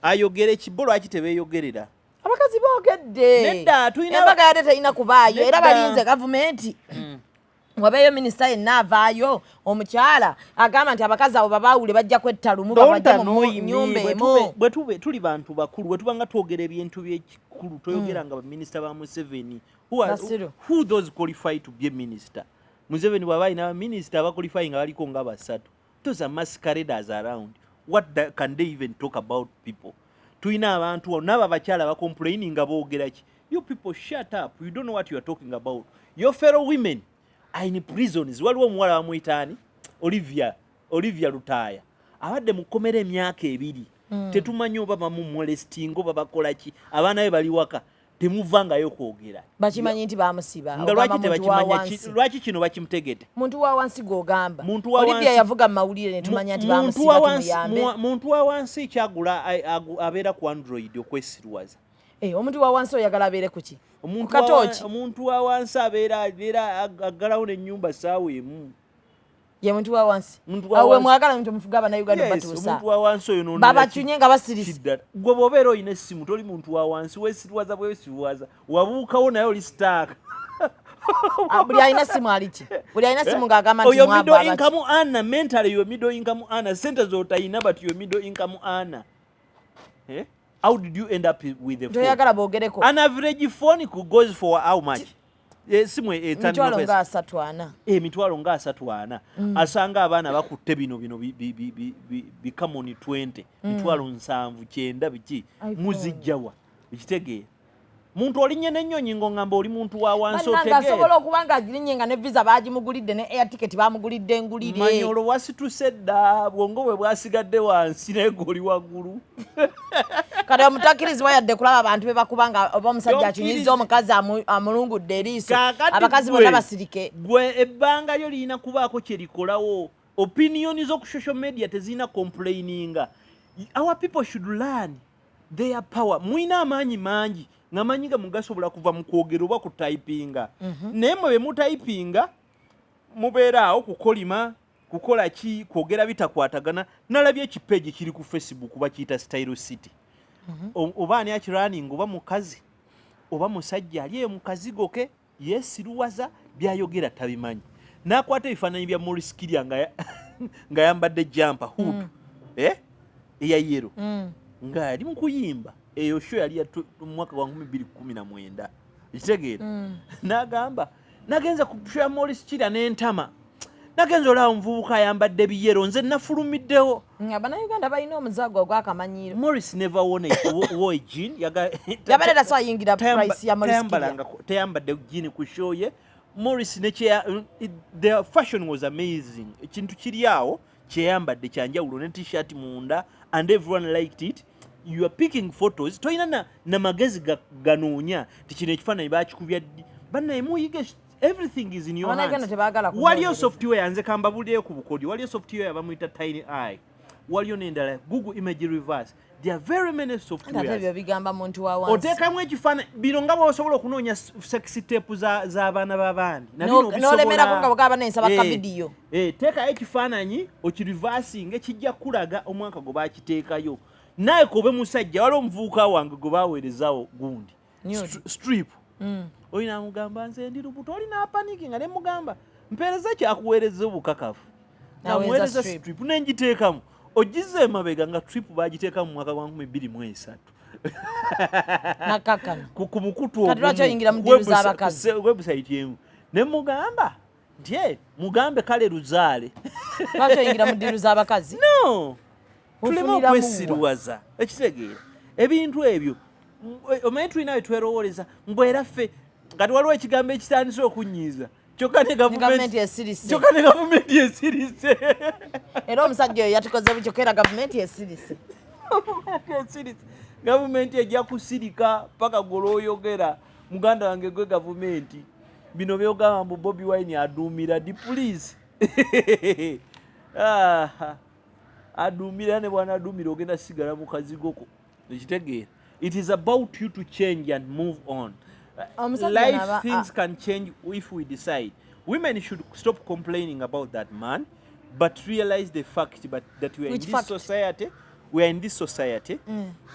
ayogere ki bo lwaki tebeeyogerera abakazi boogedde embaga yadde terina kubaayo era balinze gavumenti wabeeyo minisita yenna avaayo omukyala agamba nti abakazi abo babaawule bajja kwetta lumu babajja mu nnyumba emu bwe tuli bantu bakulu bwe tuba nga twogera ebintu byekikulu toyogera nga baminisita ba Museveni who those qualified to be a minister Museveni bw'aba alina minisita abaqualifying abaliko nga basatu. Those are masqueraders around. What can they even talk about people? Tuina abantu naba bakyala ba complaining aboogera ki? You people shut up. You don't know what you are talking about. Your fellow women are in prisons. Waliwo omuwala bamuyitaani Olivia Lutaya. Abadde mukomera emyaka 2. Tetumanyi oba bamumolesting oba bakola ki. Abaana be bali waka. Temuvangayo kwogera. Bakimanyi nti bamusiba. Lwaki kino bakimutegete? Muntu wa wansi gogamba. Olivia yavuga mu mawulire ne tumanya nti bamusiba tumuyambe. Muntu wa wansi kyagula abeera ku Android okwesirwaza. Omuntu wa wansi oyagala abeere ku ki? Omuntu wa wansi abeera aggalawo n'ennyumba ssaawa emu. Ye muntu wa wansi. Awe mwagala muntu mufuga abana Uganda batuusa. Omuntu wa wansi oyo n'ono. Babakyunye nga basirisi. Gwe bw'obeera olina essimu toli muntu wa wansi weesirwaza bwesirwaza. Wabuukawo naye oli sitaaka. Buli alina essimu aliki. Buli alina essimu ng'agamba nti mwavu abaki. Middle income earner, mentally you're middle income earner. Sente z'otayina but you're middle income earner. How did you end up with the phone? Toyagala boogereko. An average phone goes for how much? Simu mitwalo nga 3 mitwalo nga 3 asanga abaana bakutte bino become on 20 mitwalo 7 9 biki muzijjawa ekitegeera muntu olinye n'ennyonyi ng'ongamba oli muntu wa wansi otegeera asobola okuba nga agirinye nga ne visa baagimugulidde ne air ticket baamugulidde engulire manyolo wasituse dda bwongo bwe bwasigadde wansi naye g'oli waggulu kati omutakkirizi wayadde kulaba abantu be bakuba nga oba omusajja akyunyizza omukazi amulungudde eriiso abakazi bonna basirike gwe ebbanga lyo lirina kubaako kye likolawo opinioni z'oku social media tezirina complaininga. Our people should learn their power. Mwina amaanyi mangi ngamanyi ga mugasobola kuva mu kwogera oba ku typinga. Naye mwe mutayipinga mubeera awo kukolima kukola ki kwogera bitakwatagana. Nalabye ekipeegi kiri ku Facebook bakiyita Style City. Oba ani akirunning oba mukazi oba musajja ali mu kazigo ke yesiruwaza byayogera tabimanyi. Nakwata ebifaananyi bya Morris Kirya nga yambadde jumper hood eya yero nga ali mu kuyimba eyo show yali ya mwaka wa 2019 ekitegeera nagamba nagenza ku show ya Morris Kirya n'entama nagenza olaba omuvubuka ayambadde biyero nze nafulumiddewo abana Uganda balina omuzago ogw'akamanyiiro. Morris never won a jean yabadde taswa yingira price ya Morris Kirya teyambadde jean ku show ye. Morris the fashion was amazing. Ekintu kiri awo kyeyambadde kyanjawulo ne t-shirt munda and everyone liked it. You are picking photos toyina na magezi ganoonya tikino ekifaananyi bakikubya bannaye muyige everything is in your hands. Waliyo software yanze kambabulyeyo ku bukodyo waliyo software yabamuyita Tiny Eye waliyo n'endala Google Image Reverse. There are very many softwares. Bigamba muntu wa wansi. Otekamu ekifaananyi bino nga bw'osobola okunoonya sexy tape z'abaana b'abandi. N'olemerako nga bw'ogaba n'ensaba ka vidiyo. Teekayo ekifaananyi okirivasinga ekijja kulaga omwaka gwe baakiteekayo. Naye kobe musajja waliwo omuvubuka wange gwe baaweerezaawo gundi. Strip. Oyina amugamba nze ndi lubuto olina apaniki nga ne mugamba mpeereza kyakuweereza obukakafu. Namuweereza strip n'engiteekamu. Ogize emabega nga trip bagiteeka mu mwaka gwa 2023. Nakakana. Ku mukutu kati lwaki oyingira mu ddiru z'abakazi. Website yemu. Ne mugamba nti mugambe kale luzaale. Lwaki oyingira mu ddiru z'abakazi? No. Tulema okwesiruwaza. Ekitegeera. Ebintu ebyo omanyi tulina bye twerowooleza mbwera ffe kati waliwo ekigambo ekitandise okunyiiza. Kyokka ne gavumenti esirise. Era omusajja oyo yatukoze bukyokera gavumenti esirise. Gavumenti ejja kusirika paka golooyogera muganda wange gwe gavumenti bino byogamba mbu Bobi Wine aduumira di police. Aduumira ne bwana aduumira ogenda sigala mu kazigoko. Ekitegeera. It is about you to change and move on. Life things can change if we decide. Women should stop complaining about that man, but realize the fact that we are in this society. We are in this society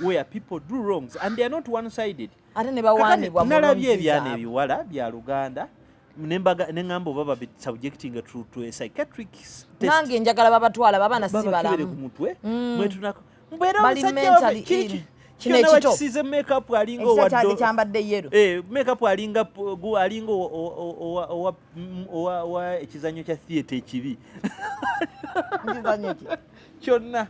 where people do wrongs and they are not one-sided. Nalabye ebyana ebiwala bya Luganda nengamba oba subjecting to a psychiatric test. Nange njagala babatwala babana si balamu. Mutwe mwetunako. Mbera omusajja kino ekito kisize makeup alingo waddo kyambadde yero makeup alinga owa ekizanyo kya theatre ekibi ekizanyo ki kyonna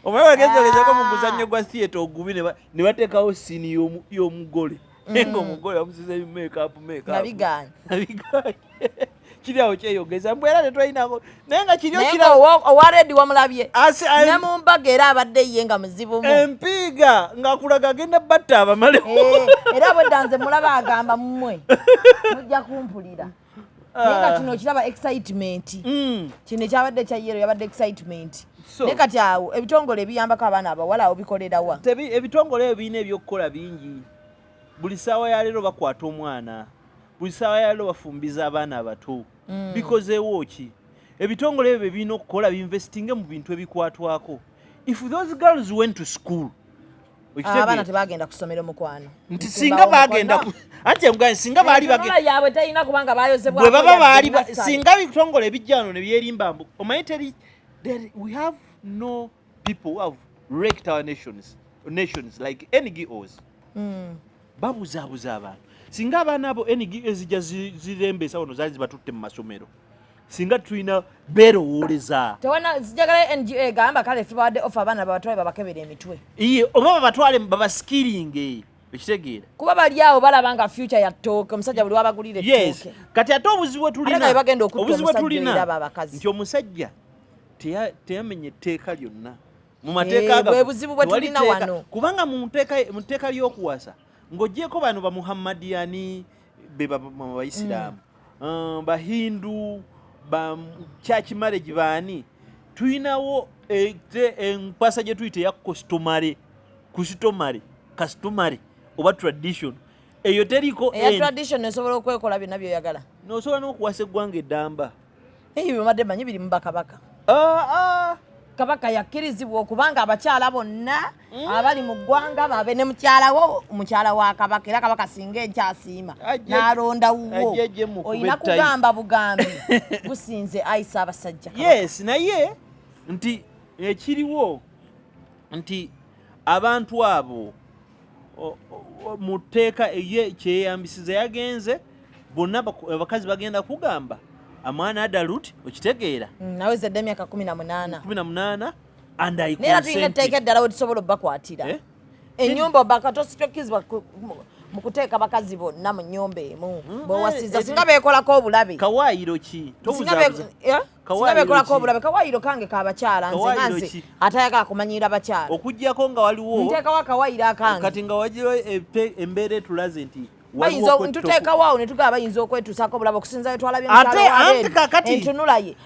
omwe wagezagezako mu muzannyo gwa theatre ogubi ne bateekawo sini y'omugole nga omugole bamusize makeup nabiganye kiriawo kyeyogeza mbw era tetwalinako naye nga kiryo owaredi wamulabye ne mu mbaga era abadde ye nga muzibumu empiiga ng'akulaga agenda batta abamalewo era bwedda nze mulaba agamba mmwe mujja kumpulira naye nga kino kiraba excitement kino ekyabadde kya yero yabadde excitement naye kati awo ebitongole ebiyambako abaana abawala awo bikolerawa ebitongole ebyo birina ebyokukola bingi buli ssaawa ya leero bakwata omwana buli ssaawa ya leero bafumbiza abaana abato bikozeewo ki ebitongole ebyo birina okukola binvestinge mu bintu ebikwatwako if those girls went to school abaana tebagenda kusomera mukwano nti singa bagenda anti mugani singa baali yaabwe talina kubanga bayozebwa bwe baba baali singa ebitongole ebijjano ne byerimba mbu omanyi teri we have no people who have wrecked our nations like NGOs babuzaabuza abantu singa abaana abo NGOs zijja zirembesa wano zaali zibatutte mu masomero singa tulina beerowooleza tewana zijagala NGO gamba kale tubadde ofa abaana babatwale babakebera emitwe iye oba babatwale babaskiringe ekitegeera kuba bali awo balaba nga future ya ttooke omusajja buli wabagulire ttooke kati ate obuzibu tulina nti omusajja teyamenya etteeka lyonna mu mateeka bwe buzibu bwe tulina wano kubanga mu tteeka ly'okuwasa ng'oggyeko bano bamuhammadiyani be baisiraamu bahindu church marriage baani tulinawo enkwasa gye tuyita eya customary oba tradition eyo teriko tradition esobola okwekola byonna byoyagala nosobola n'okuwasa eggwanga eddamba ebyo bimadde manyi biri mu bakabaka kabaka yakkirizibwa okubanga abakyala bonna abali mu ggwanga babe ne mukyala wa kabaka era kabaka singa enkyasiima n'alonda wuwo olina kugamba bugambi gusinze ayisa abasajja yes naye nti ekiriwo nti abantu abo mu tteeka kyeyambisiza yagenze bonna abakazi bagenda kugamba amwana adalut okitegeera nawezedde emyaka 18 and I nera tulina etteeka eddala we tusobola obbakwatira ennyumba obbaka tositokizibwa mu kuteeka bakazi bonna mu nnyumba emu bwewasiza singa beekolako obulabe kawaayiro ki singa beekolako obulabe kawaayiro kange kabakyala nze atayagala kumanyira bakyala okuggyako nga waliwo nteekawo akawaayiro akange kati nga wagiro embeera etulaze nti ntuteekawo ne tugaba bayinza okwetuusaako obulabe okusinza wetwalabye entunulaye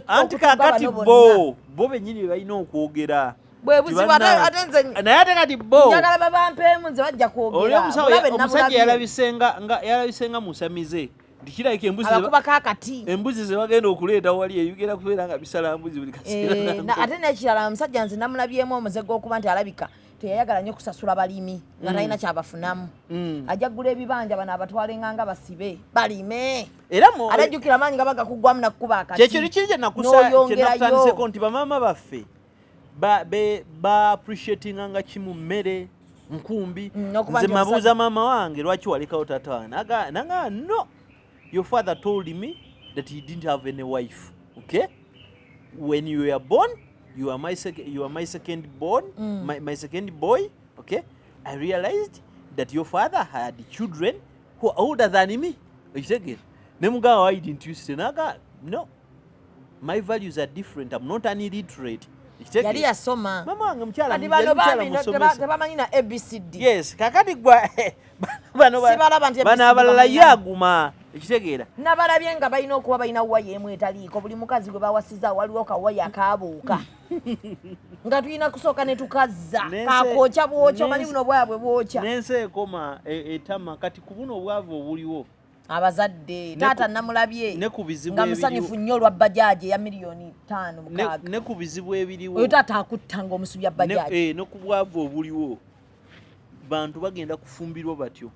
anti kakati bo bennyini bye balina okwogera bwe buzibu naye ate kati bo njagala babampeemu nze bajja kwogera omusajja yalabisenga musamize nti kirabika embuzi ze bagenda okuleeta wali ebigenda kubeera nga bisala mbuzi buli kaseera ate nekirala omusajja nze namulabyemu omuze gw'okuba nti alabika teyayagala nnyo kusasula balimi nga talina kyabafunamu ajja ggula ebibanja bano abatwalenga nga basibe balime ate ajjukira amaanyi nga bagakugwamu nakkuba akati kyekyo kiri kyenakutandiseko nti bamaama baffe ba-appreciatinga nga kimu mmere nkumbi nze mabuuza maama wange lwaki walekawo taata wange nanga no your father told me that he didn't have any wife okay when you were born you are my second born my second boy okay I realized that your father had children who are older than me okitegeera ne mugamba why didn't you say naga no my values are different I'm not an illiterate yali yasoma mama wange mukyala tebamanyi na ABCD yes kakati gwa bano abalala yaguma ekitegeera nabalabye nga balina okuba balina waya emu etaliiko buli mukazi gwe bawasiza waliwo kawaya akaabuuka nga tulina kusooka ne tukazza kakwokya bwokya omanyi buno bwabwe bwokya n'ensi ekoma etama kati ku buno obwavu obuliwo abazadde taata namulabye nga musanyufu nnyo olwa bajaaji eya $5,600,000 ne ku bizibu ebiriwo oyo taata akuttanga omusubi ya bajaaji ne ku bwavu obuliwo bantu bagenda kufumbirwa batyo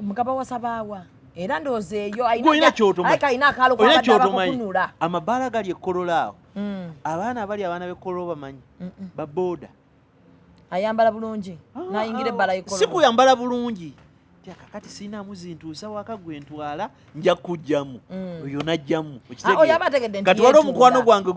mugaba wasabaawa era ndowooza eyo alina alina akaalo kwabaddaba kukunula amabaala gali ekkololaawo abaana bekololo bamanyi baboda ayambala bulungi nayingira ebbala y'ekololo si kuyambala bulungi kakati sinaamu zintuusa waka gwe ntwala nja kujjamu oyo najjamu kati waliwo omukwano gwange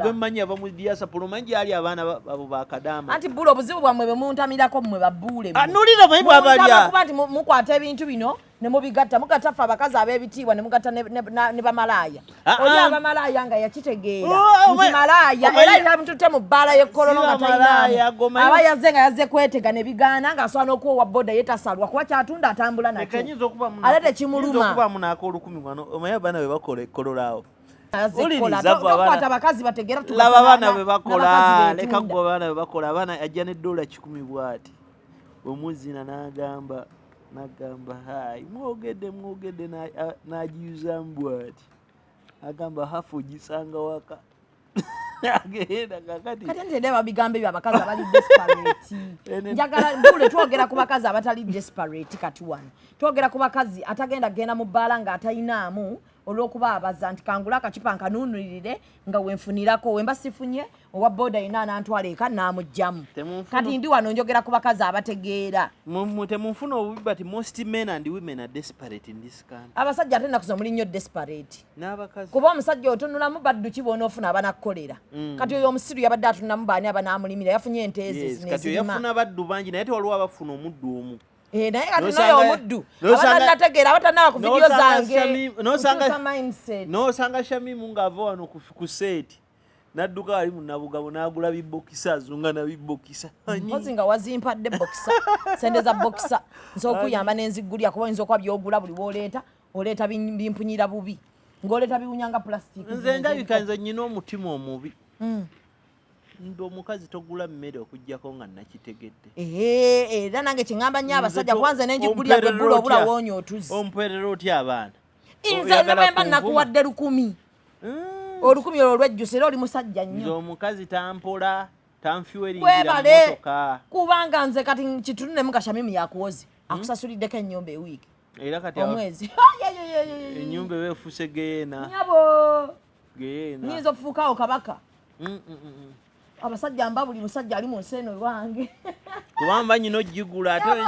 gwemanyi ava mu diaspora omanyi gyali abaana abo bakadaama anti bula obuzibu bwammwe bwe muntamirako mmwe babuule nulira manyi bwabalya kuba nti mukwata ebintu bino ne mubigatta mugatta ffe abakazi ab'ebitiibwa ne mugatta ne bamalaaya oli abamalaaya nga yakitegeera nti malaaya era yamutute mu bbaala y'ekkololo nga talinamu aba yazze nga yazze kwetega ne bigaana ng'asobola n'okuwa boda yetasalwa kuba kyatunda atambula nakyo ate tekimuluma omanyi abaana bwe bakola ekkololo awo tokwata abakazi bategeera laba abaana bwe bakola leka gwe abaana bwe bakola abaana ajja n'eddola 10 bw'ati omuzina n'agamba hayi mwogedde n'agiyuzamu bw'ati agamba hafu ogisanga waka agenda kakati kati ntende babigambo ebyo abakazi abali desperate njagala mbule twogera ku bakazi abatali desperate kati wano twogera ku bakazi atagenda genda mu bbaala ng'atayinaamu olw'okuba abaza nti kangula akacupa nkanuunulirire nga wenfunirako wemba sifunye owa boda ina nantwala eka naamugjamu kati ndi wano njogera ku bakazi abategeera temunfuna obubi but most men and women are desperate in this country abasajja ate nakuza muli nnyo desperate n'abakazi kuba omusajja otunulamu baddu ki bonaofuna abanakukolera kati oyo omusiru yabadde atunulamu baani abanaamulimira yafunye ente ezo kati yafuna baddu bangi naye tewaliwo abafuna omuddu omu naye kati noyo omuddu abatanategeera abatanaba ku vidiyo zange n'osanga Shamimu ng'ava wano ku seeti n'adduka wali mu Nabugabo n'agula bibokisa azunga na bibokisa mpozi nga wazimpadde bokisa sente za bokisa nsobola okuyamba n'enzigulya kuba oyinza okuba by'ogula buli oleeta bimpunyira bubi ng'oleeta biwunyanga plastic nze ndabika nze nnyina omutima omubi ndo omukazi togula mmere okujjako nga nakitegedde era nange kiŋŋamba nnyo abasajja kwanze n'engigulya gwe bula obula woonya otuzi omperera otya abaana nze nemba nakuwadde 10 olukumi olwo olwejjusa era oli musajja nnyo nze omukazi tampola tanfiweringira mmotoka kubanga nze kati kitunulemu Kashamimu yakuwoze akusasuliddeko ennyumba ewiiki era kati omwezi ennyumba ebeefuse geena nyabo nyinza okufuukaawo kabaka abasajja mba buli musajja ali mu nsi eno wange kubamba nyina ogigula ate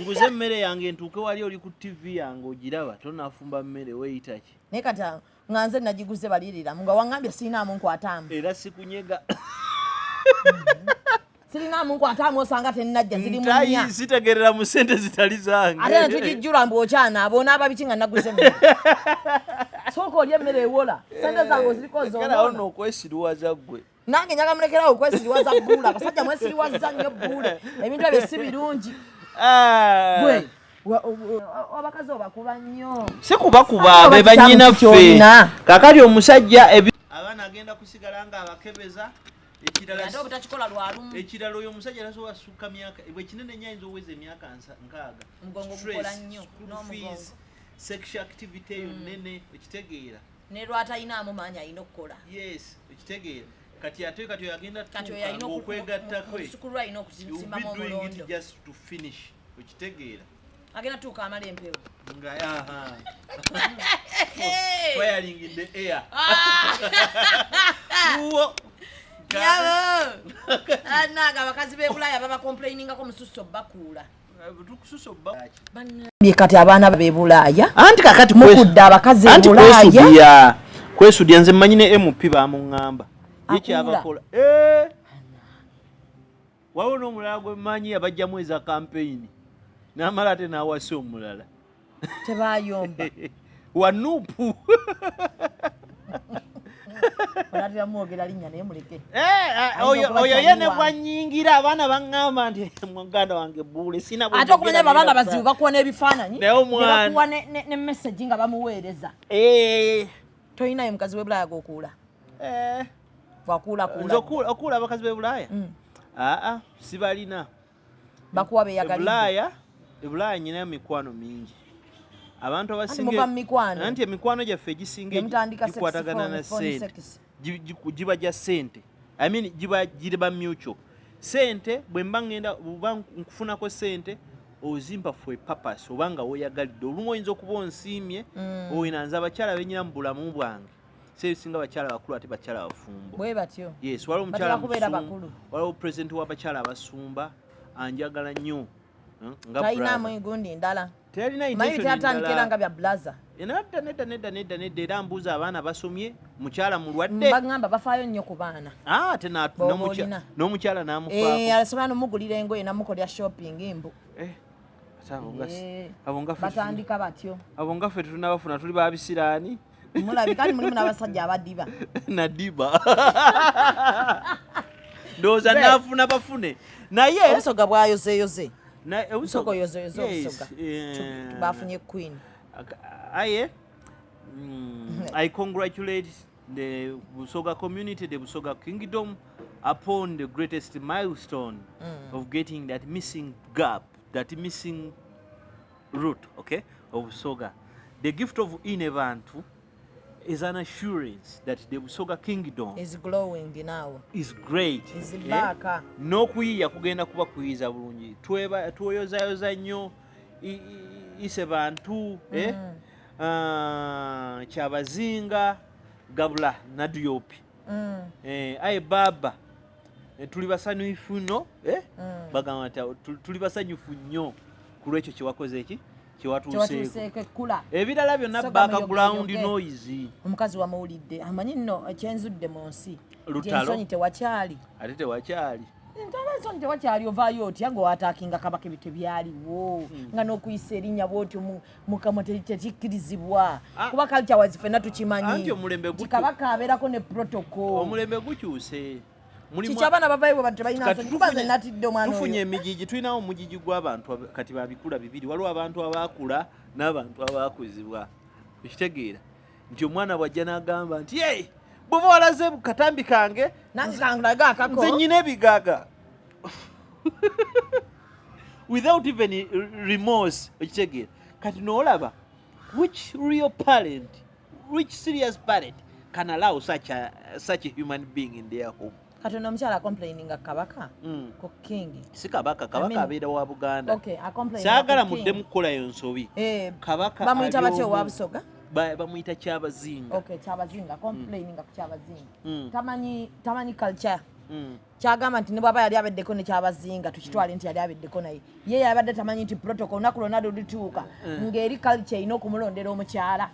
nguze emmere yange ntuuke wali oli ku TV yange ogiraba tonafumba mmere weyitaki naye kati nga nze nagiguze baliriramu nga waŋŋambye sirinaamu nkwatamu era sikunyega sirinaamu nkwatamu osanga teninajja ziri mu nnya sitegerera mu ssente zitali zange ate netugijjula mbu okyanaaba onaaba biki nga naguze emmere sooka olya emmere ewola sente zange oziriko zoona okwesiriwaza ggwe nange njaga mulekerawo okwesiriwaza bbuula abasajja mwesiriwaza nnyo bbuule ebintu ebyo si birungi gwe abakazi obakuba nnyo si kubakuba be bannyinaffe kakati omusajja abaana agenda kusigala nga abakebeza ekirala oyo omusajja tasobola sukka myaka bwe kinene nnyo ayinza oweza emyaka 6 sexual activity eyo nnene ekitegeera ne lwatalinaamu maanyi alina okukola yes ekitegeera kati ate kati oyagenda okwegatta kwe just to finish ekitegeera agenda tuuka amala empewo nga firing in the air anaga abakazi b'ebulaaya baba complainingako mususo bakuula kati abaana b'ebulaaya anti kakati mukudde abakazi b'ebulaaya kwesudya nze mmanyine MP bamuŋŋamba yekyabakola waliwo n'omulala gwe mmanyi abajjamu eza campaign n'amala ate n'awasa omulala tebayomba wanuupu olatiramuwogera linnya naye muleke oyo ye ne bwannyingira abaana baŋŋamba nti muganda wange buule sina ate okumanya babanga bazibu bakuwa n'ebifaananyi bakuwa ne message nga bamuweereza toyinayo mukazi w'ebulaaya g'okuula okuula abakazi b'ebulaaya sibalina bakuwa beyagalidde ebulaaya nyinayo mikwano mingi abantu abasinga emikwano gyaffe egisinga gikwatagana na ssente giba gya ssente giba mutual ssente bwe mba ngenda oba nkufunako ssente ozimpa for a purpose oba nga weeyagalidde olumu oyinza okuba onsiimye oyina nze abakyala benyina mu bulamu bwange singa bakyala bakulu ate bakyala abafumbo bwe batyo yes waliwo omukyala musumba waliwo president w'abakyala abasumba anjagala nnyo nga talinamu gundi ndala terina intention nga bya blaza nedda era mbuuza abaana basomye mukyala mulwadde bagamba bafaayo nnyo ku baana ate n'omukyala n'amufaako asobola n'omugulira engoye namukolera shopping mbu batandika batyo abo nga ffe tetunabafuna tuli babisiraani mulabika mulimu n'abasajja abadiba nadiba ndowooza naafuna bafune naye obusoga bwayozeyoze obusoga yozeyoze obusoga bafunye queen aye I congratulate the Busoga community, the Busoga kingdom upon the greatest milestone of getting that missing gap, that missing root, okay, of Busoga. The gift of Inevantu is an assurance that the Busoga kingdom is glowing now. Is great. Is back. No kuyiya kugenda kuba kuyiza bulungi. Tuoyozayoza nnyo ise bantu kyabazinga gabula nadyopi aye baba tuli basanyufu nno bagamba tuli basanyufu nnyo ku lwekyo kyewakoze eki kyewatuuseeko ebirala byonna background noise omukazi wamawulidde amanyi nno ekyenzudde mu nsi ensonyi tewakyali ate tewakyali ensonyi tewakyali ovaayo otya ng'owataakinga kabaka ebyo tebyaliwo nga n'okuyisa erinnya bwotyo mukama tekikkirizibwa kuba kalcha wazi ffenna tukimanyi kabaka abeerako ne protocol omulembe gukyuse kiki abaana bavayo bwe bati balina nsonyi kuba ze natidde omwana oyo tufunye emigigi tulinawo omugigi gw'abantu kati babikula bibiri waliwo abantu abaakula n'abantu abaakuzibwa ekitegeera nti omwana bw'ajja n'agamba nti bw'oba walaze katambi kange nze nnyina ebigaga without even remorse ekitegeera kati n'olaba which real parent which serious parent can allow such a human being in their home kati ono omukyala complaininga kabaka ku king si kabaka abeera wa Buganda saagala mudde mukukolayo nsobi kabaka bamuyita batya owa Busoga bamuyita kyabazinga kyabazinga complaininga ku kyabazinga tamanyi culture kyagamba nti ne bwaba yali abeddeko ne kyabazinga tukitwale nti yali abeddeko naye ye yabadde tamanyi nti protocol olunaku lwonna lulituuka ng'eri culture erina okumulondera omukyala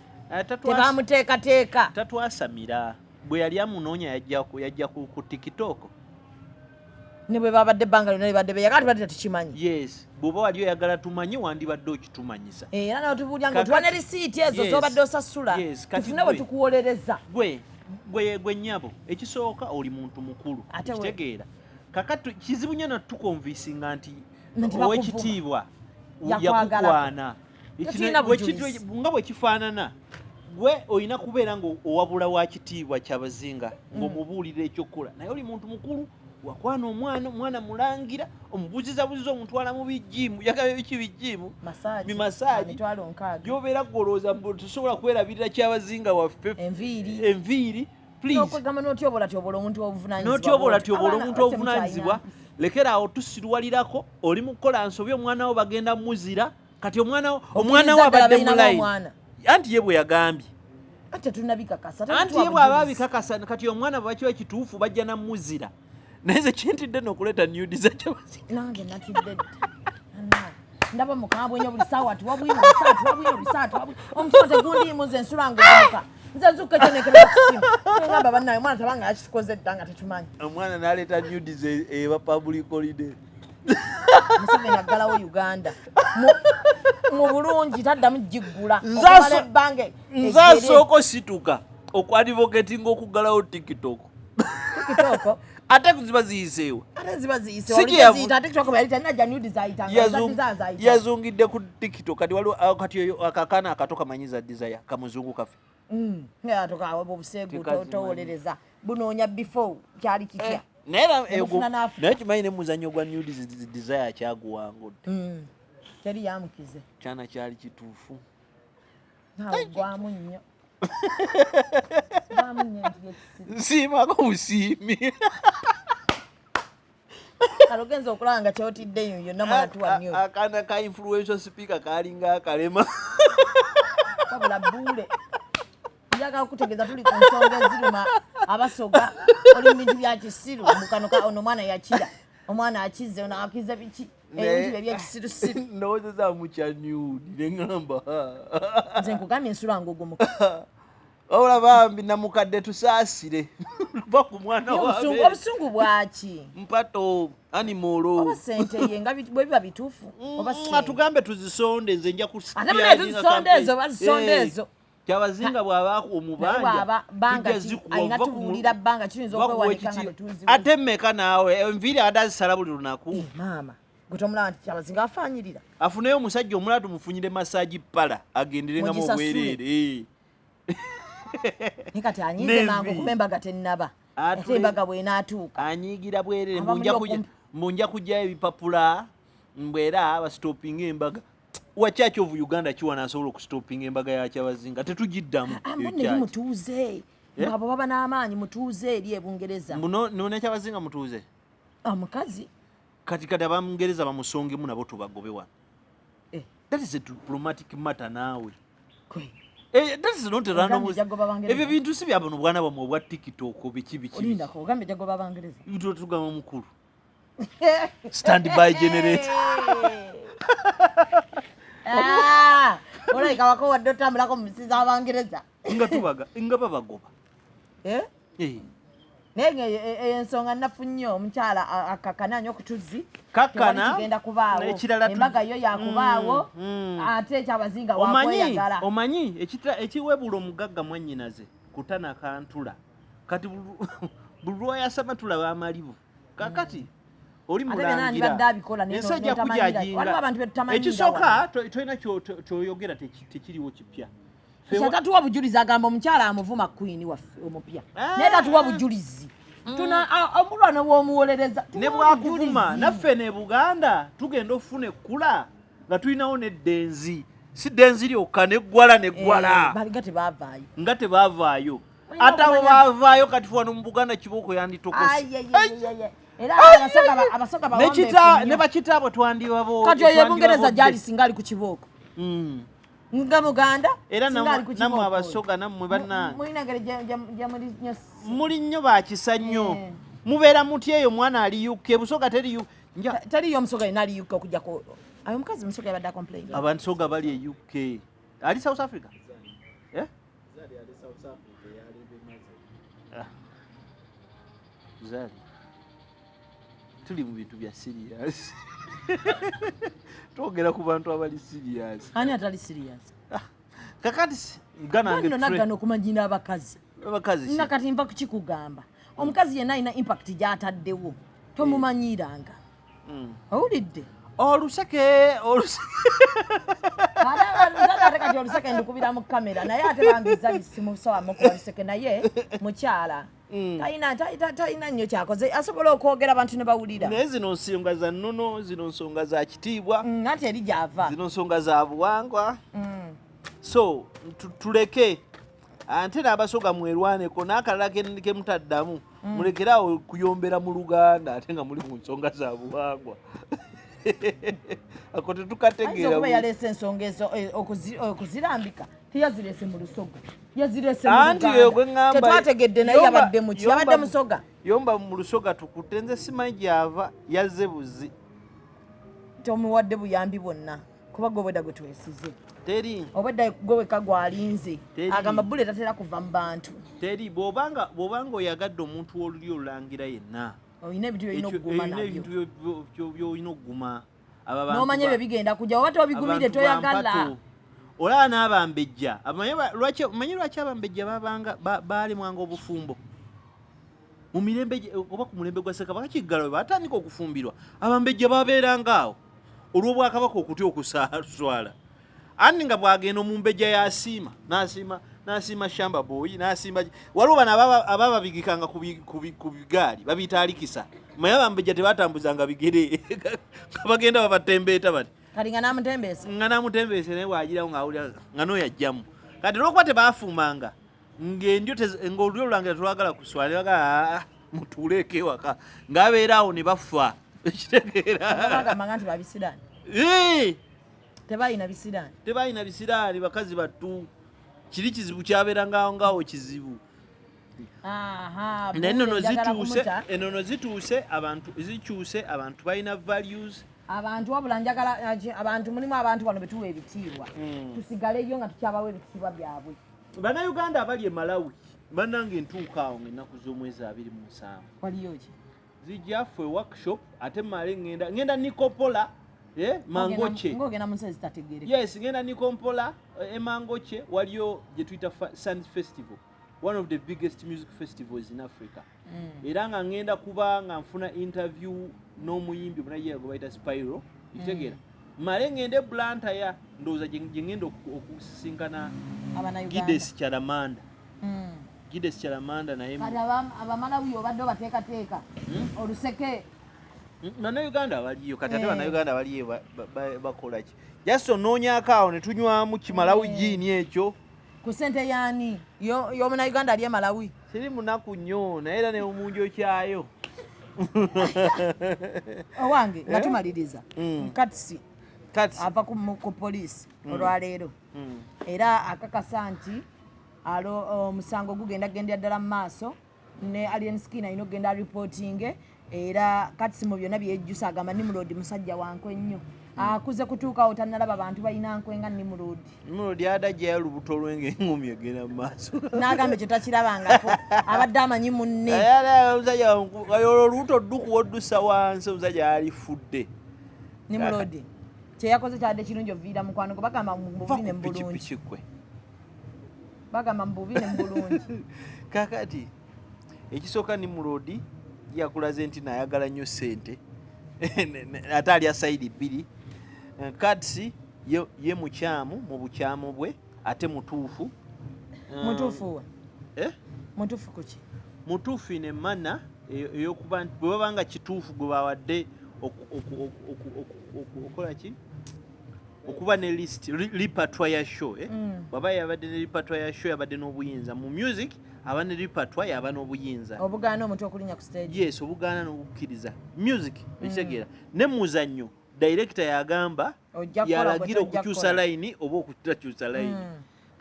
tebamuteekateeka tatwasamira bwe yali amunoonya yajja ku TikTok ne bwe babadde ebbanga lyonna libadde beyagala tubadde tetukimanyi yes bw'oba wali oyagala tumanye wandibadde okitumanyisa era nawe nga otuwa ne risiiti ezo z'obadde osasula tufune bwe tukuwolereza gwe nnyabo ekisooka oli muntu mukulu kitegeera kakati kizibu nnyo natukonvisinga nti ow'ekitiibwa yakukwana nga bwe kifaanana gwe olina kubeera ng'owabula wa kitiibwa kyabazinga ng'omubuulira ekyokukola naye oli muntu mukulu wakwana omwana mulangira omubuzizabuziza omutwala mu bijimu yagaba biki bijimu bimasaaji gyobeera golooza tusobola kwerabirira kyabazinga waffe enviiri n'otyobola omuntu obuvunaanyizibwa lekera awo tusirwalirako oli mu kukola nsobi omwana wo bagenda muzira kati omwana wo abadde mulayi anti ye bwe yagambye anti ye bw'aba bikakasa kati omwana bwebakiba ekituufu bajja namuzira naye ze kyentidde n'okuleeta nudiza kyabazinga nange natidde ndaba mukabwenye buli saawa tuwabwina bisaatu omutima tegundiimu nze nsula ng'omuka nze nzuka ekyenekera kusimu ngamba bannaye omwana tabanga yakikoze dda nga tetumanyi omwana n'aleeta nudiza eba public holiday Museveni aggalawo Uganda mu bulungi taddamu giggula nze asooka osituka okwadvocatinga okuggalawo TikTok ate ziba ziyiseewo yazungidde ku TikTok kati waliwo kati akakaana akato kamanyiza desire kamuzungu kafe obuseegu towolereza bunoonya before kyali kitya naye kimanyi ne muzannyo gwa new desire kyaguwangudde teri yamukize kyana kyali kituufu gwamu nnyo nsiimako busiimi alogenza okulaba nga kyotiddeyo yonna mwanatuwanyo akaana ka influential speaker kalinga akalema wabula buule njagala kutegeeza tuli ku nsonga eziruma abasoga oli bintu bya kisiru mukanoka ono mwana yakira omwana akize ono akize biki ebintu ebyekisirusiru ndowooza mukyanyudi neŋŋamba nze nkugambye ensula ngogumuka ola bambi namukadde tusaasire luva ku mwana wabe obusungu bwaki mpato animolo oba sente ye nga bwe biba bituufu oba sente tugambe tuzisonde nze nja ate mune tuzisonde ezo bazisonde ezo kyabazinga bw'abaako omubanja alina tubuulira bbanga kiyinza okwewanika nga tetuzibu ate mmeka naawe enviiri adazisala buli lunaku maama gwe tomulaba nti kyabazinga afaanyirira afuneyo omusajja omulala tumufunyire masaagi pala agenderengamu obwereere kati anyize mangu kuba embaga tennaba ate embaga bw'enaatuuka anyiigira bwereere mbunja kujjayo ebipapula mbwera basitopinga embaga wakyaki ovu Uganda kiwana asobola okusitopinga embaga ya Kyabazinga tetugiddamu mbone mutuuze abo baba n'amaanyi mutuuze eri Ebungereza none Kyabazinga mutuuze omukazi kati Abamgereza bamusongemu nabo tubagobe wano that is a diplomatic matter naawe that is not random ebyo bintu si byabano bwana bamwe obwa TikTok biki olindako ogambe jagoba Abangereza tugamba mukulu stand by generator olaika wako wadde otambulako mu nsi z'Abangereza nga babagoba naye ensonga nnafu nnyo omukyala akakana nnyo kutuzi kigenda kubaawo embaga yo yakubaawo ate ekyabazinga wakweyagala omanyi ekiwebula omugagga mwannyinaze kutana kantula kati buli lwayasama tulaba amalibu kakati oli mulangira ensajja kujajinga ekisooka tolina kyoyogera tekiriwo kipya tatuwa bujulizi agamba omukyala amuvuma queen waffe omupya naye tatuwa bujulizi omulwana w'omuwolereza ne bwakuvuma naffe ne Buganda tugenda ofuna ekkula nga tulinawo n'eddenzi si ddenzi lyokka neggwala nga tebaavaayo ate abo baavaayo kati fano mu Buganda kibooko yanditokose era abasoga ne bakitaabwe twandibabo kati oyo Ebungereza gyali singa ali ku kibooko nga Muganda era nammwe abasoga nammwe bannange muli nnyo bakisa nnyo mubeera muti eyo mwana ali UK busoga teriyo omusoga yena ali UK okujjako ayo omukazi musoga yabadde complain abansoga bali e UK ali South Africa zali tuli mu bintu bya serious twogera ku bantu abali serious ani atali serious kakati ganange nagano okumanyina abakazi nakati nva kukikugamba omukazi yenna alina impact gy'ataddewo tomumanyiranga owulidde oluseke ate kati oluseke ndikubira mu kamera naye ate bangiza lisimusowamu ku oluseke naye mukyala talina nnyo kyakoze asobola okwogera abantu ne bawulira naye zino nsonga za nnono zino nsonga za kitiibwa ate eri gyava zino nsonga za buwangwa so tuleke ate n'abasoga mwerwaneko n'akalala ke mutaddamu mulekerawo kuyombera mu Luganda ate nga muli ku nsonga za buwangwa ako tetukategeera kuba yaleese ensonga ezo okuzirambika teyazirese mu Lusoga yazirese anti gwe ngamba tetwategedde naye yabadde muki yabadde Musoga yomba mu Lusoga tukutte nze simanyi gyava yazze buzi tomuwadde buyambi bwonna kuba gwe bwedda gwe twesize teri obwedda gwe weka gwalinze agamba bbule tatera kuva mu bantu teri bw'obanga oyagadde omuntu w'olulyo olulangira yenna olina ebintu byolina okuguma nabyo byolina okuguma n'omanya ebyo bigenda kujja oba tobigumire toyagala olaba n'abambejja manyi lwaki abambejja baalemwanga obufumbo mu mirembe oba ku mulembe gwa Ssekabaka Kiggala we batandika okufumbirwa abambejja babeeranga awo olw'Obwakabaka okutya okuswala andi nga bwagenda omumbejja yasiima n'asiima shamba boyi n'asiima waliwo bano abababigikanga ku bigaali babiyita alikisa maye abambejja tebatambuzanga bigere nga bagenda babatembeeta bati kati nga namutembeese naye bwagirawo ng'awulira nga n'oyajjamu kati olwokuba tebaafumanga ng'olulyo lulangira tulwagala kuswala nebaga mutuuleeko ewaka ng'abeera awo ne bafa ekitegeera nti babisiraani tebalina bisiraani bakazi battu kiri kizibu kyabeeranga ngaawo kizibu. Enono zituuse abantu balina values. Abantu wabula njagala abantu mulimu abantu bano betuwa ebitiibwa tusigaleyo nga tukyabawo ebitiibwa byabwe. Bannayuganda abali e Malawi bannange ntuuka awo ng'ennaku z'omwezi 27 waliyo ki zijja ffe workshop ate male ngenda Nikopola Mangoche ngogenda munsi zitategeere. Yes, ngenda Nikopola Mangoche waliyo gye tuyita Sun Festival, one of the biggest music festivals in Africa. Era nga ngenda kuba nga nfuna interview n'omuyimbi munaye gwe bayita Spyro itegeera. Male ngende Blanta ya ndowooza gye ngenda okusinkana Gides Chalamanda. Gides Chalamanda naye abamalawi obadde bateekateeka oluseke. Bannayuganda abaliyo kati ate bannayuganda abaliyo bakola ki? Just onoonyaako awo ne tunywamu kimalawi jiini ekyo. Ku ssente yaani y'omunnayuganda ali e Malawi? Siri munaku nnyo naye era ne omunjo kyayo. Owange nga tumaliriza katsi ava ku poliisi olwaleero era akakasa nti omusango gugenda gendera ddala mu maaso ne alien skin alina okugenda reporting era katsi mu byonna byejjusa agamba Nimrod musajja wankwe nnyo akuze kutuukawo tannalaba bantu balina nkwe nga Nimrod adajja yalubuto olwenge engumi egenda mu maaso n'agamba ekyo takirabangako abadde amanyi munne omusajja olubuto dduku woddusa wansi omusajja alifudde. Nimrod kyeyakoze kyadde kirungi oviira mukwano gwe bagamba mububine mu bulungi bagamba mububine mu bulungi. Kakati ekisooka Nimrod yakulaze nti nayagala nnyo ssente ate alya sayidi bbiri. Katsi ye mukyamu mu bukyamu bwe ate mutuufu. Mutuufu we? Mutuufu kuki? Mutuufu ne mana eyokuba nti bwe babanga kituufu gwe bawadde okola ki? Okuba ne list repertoire ya show baba yabadde ne repertoire ya show yabadde n'obuyinza mu music aba ne repertoire yaba n'obuyinza obugaana omuntu okulinya ku stage. Yes, obugaana n'obukkiriza music ekitegeera ne muzannyo director yagamba yalagira okukyusa line oba okutakyusa line.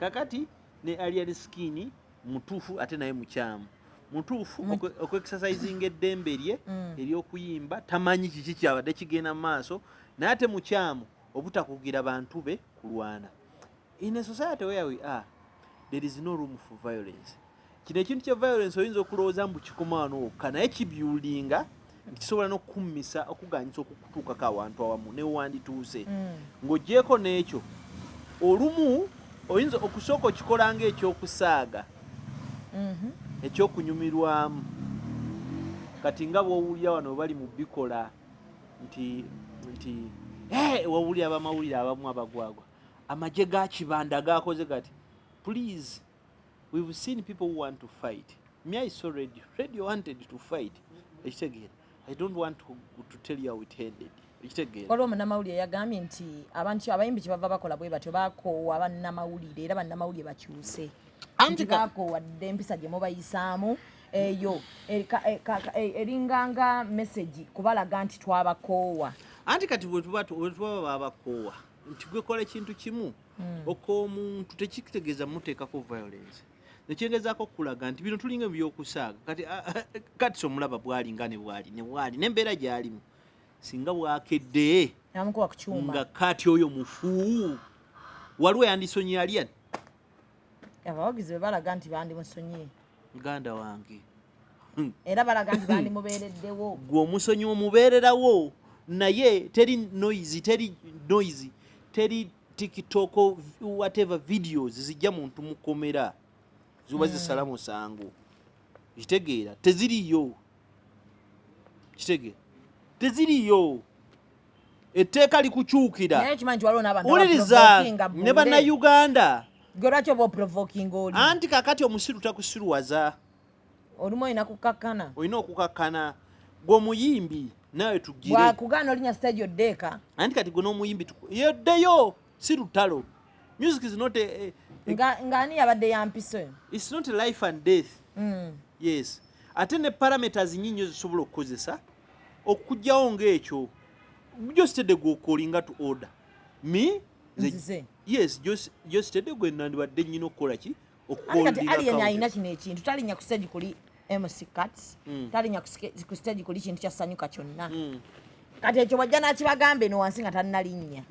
Kakati ne alien skin mutuufu ate naye mukyamu mutuufu okwekisasayizinga eddembe lye ery'okuyimba tamanyi kiki kyabadde kigenda mu maaso naye ate mukyamu obutakugira bantu be kulwana. In a society where we are, there is no room for violence. Kino ekintu kya violence oyinza okulowooza mbu kikoma wano wokka naye kibyulinga kisobola n'okukummisa okuganyisa okutuukako awantu awamu ne wandituuse ng'ogyeko n'ekyo olumu oyinza okusooka okikola ng'ekyokusaaga ekyokunyumirwamu kati nga bw'owulira wano bali mu bikola nti wawulira abamawulire abamu abagwagwa amagye ga Kibanda gakoze gati please we've seen people who want to fight. Me I saw radio wanted to fight. I don't want to tell you how it ended. Olwo munnamawulire yagambye nti abantu abayimbi kye bava bakola bwe batyo bakoowa abannamawulire era bannamawulire bakyuse anti bakoowadde empisa gye mubayisaamu eyo eringanga message kubalaga nti twabakoowa. Anti kati bwe tuba babakoowa nti gwekola ekintu kimu ok'omuntu tekitegeeza muteekako violence nekyengezaako okulaga nti bino tulinga by'okusaaga kati omulaba bwalinga ne bwali n'embeera gy'alimu singa bwakedde nga kati oyo mufu waliwo yandisonyi aliyani abawagizi bwe balaga nti bandimusonyi muganda wange era balaga nti bandimubeereddewo gwe omusonyi omubeererawo naye teri noise teri TikTok whatever videos zijja muntu mukomera zuba zisala musango kitegeera teziriyo teziriyo etteeka likukyukira naye kimanyi waliwo n'abantu uliriza ne bannayuganda gwe lwaki oba provoking oli anti kakati omusiru takusiruwaza olumu olina okukakkana gwe omuyimbi nawe tugire wakugaana olinya stage oddeeka anti kati gwe n'omuyimbi yeddeyo si lutalo. Music is not ngani yabadde yampiso it's not a life and death. Yes, ate ne parameters nyinyi zisobola okukozesa okujjawo ng'ekyo just the go calling to order me yes just gwe nandibadde nnyina okukola ki okukoldira alien ayina kino ekintu talinya ku stage kuli MC Cuts talinya ku stage kuli kintu kya sanyuka kyonna kati ekyo wajja nakibagambe no wansi nga tannalinnya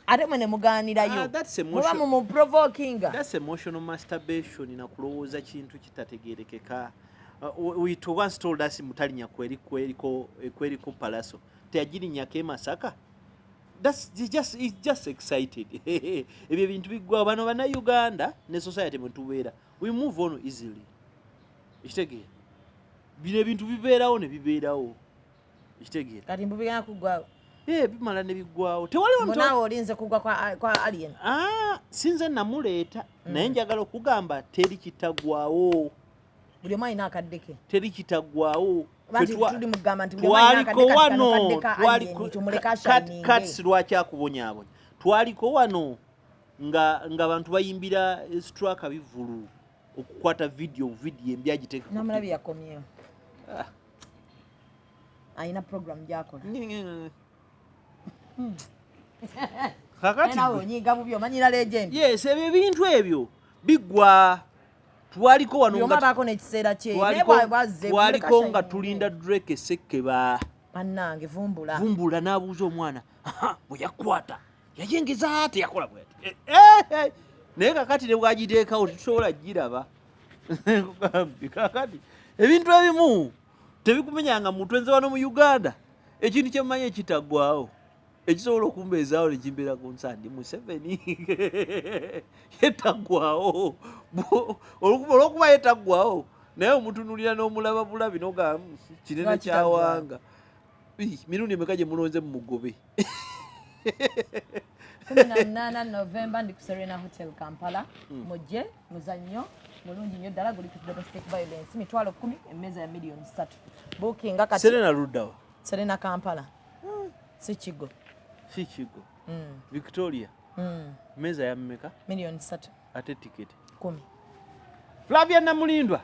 ate mwene mugaanirayo muba mu provoking. That's emotional masturbation na kulowooza kintu kitategerekeka. We once told us mutalinya kweriko palaso teyagirinyako Masaka. That's just excited. Ebyo bintu bigwa bano bana Uganda ne society mutubeera. We move on easily. Ishtegera. Bino ebintu bibeerawo ne bibeerawo. Ishtegera. Kati mbubigana kugwawo. Bimala ne biggwawo. Tewali omuntu nawe olinze kugwa kwa alien. Sinze namuleeta naye njagala okugamba teri kitagwawo. Buli omwana alina akaddeke. Teri kitagwawo. Tuli mugamba nti buli omwana akaddeka tumuleka ashining. Cuts lwaki akubonyaabonya. Twaliko wano nga abantu bayimbira straka bivulu okukwata video embi agiteeka. Namulabi yakomyewo. Ayina program gy'akola. Kakati nawe onyiga bubyo manyira legend. Yes, ebyo bintu ebyo bigwa. Twaliko wano nga bako n'ekiseera kye twaliko nga tulinda Drake Sekeba bannange vumbula n'abuuza omwana bwe yakwata yayengeza ate yakola bwete naye kakati ne bwagiteekawo tetusobola giraba. Kakati ebintu ebimu tebikumenyanga muntu enze wano mu Uganda ekintu kyemmanyi ekitaggwawo ekisobola okumbeezaawo ne kimbeera ku nsandi Museveni yetaggwawo olwokuba yetaggwawo naye omutunulira n'omulaba bulabi noga kinene kyawanga mirundi emeka gye mulonze mu mugobe. 18 November ndi ku Serena Hotel Kampala mujje muzannyo mulungi nnyo ddala guli ku domestic violence mitwalo 10 emmeeza ya miliyoni 3 booking kati Serena luddawa Serena Kampala si Kigo Victoria meza ya mmeka miliyoni 3 ate tiketi 10. Flavia Namulindwa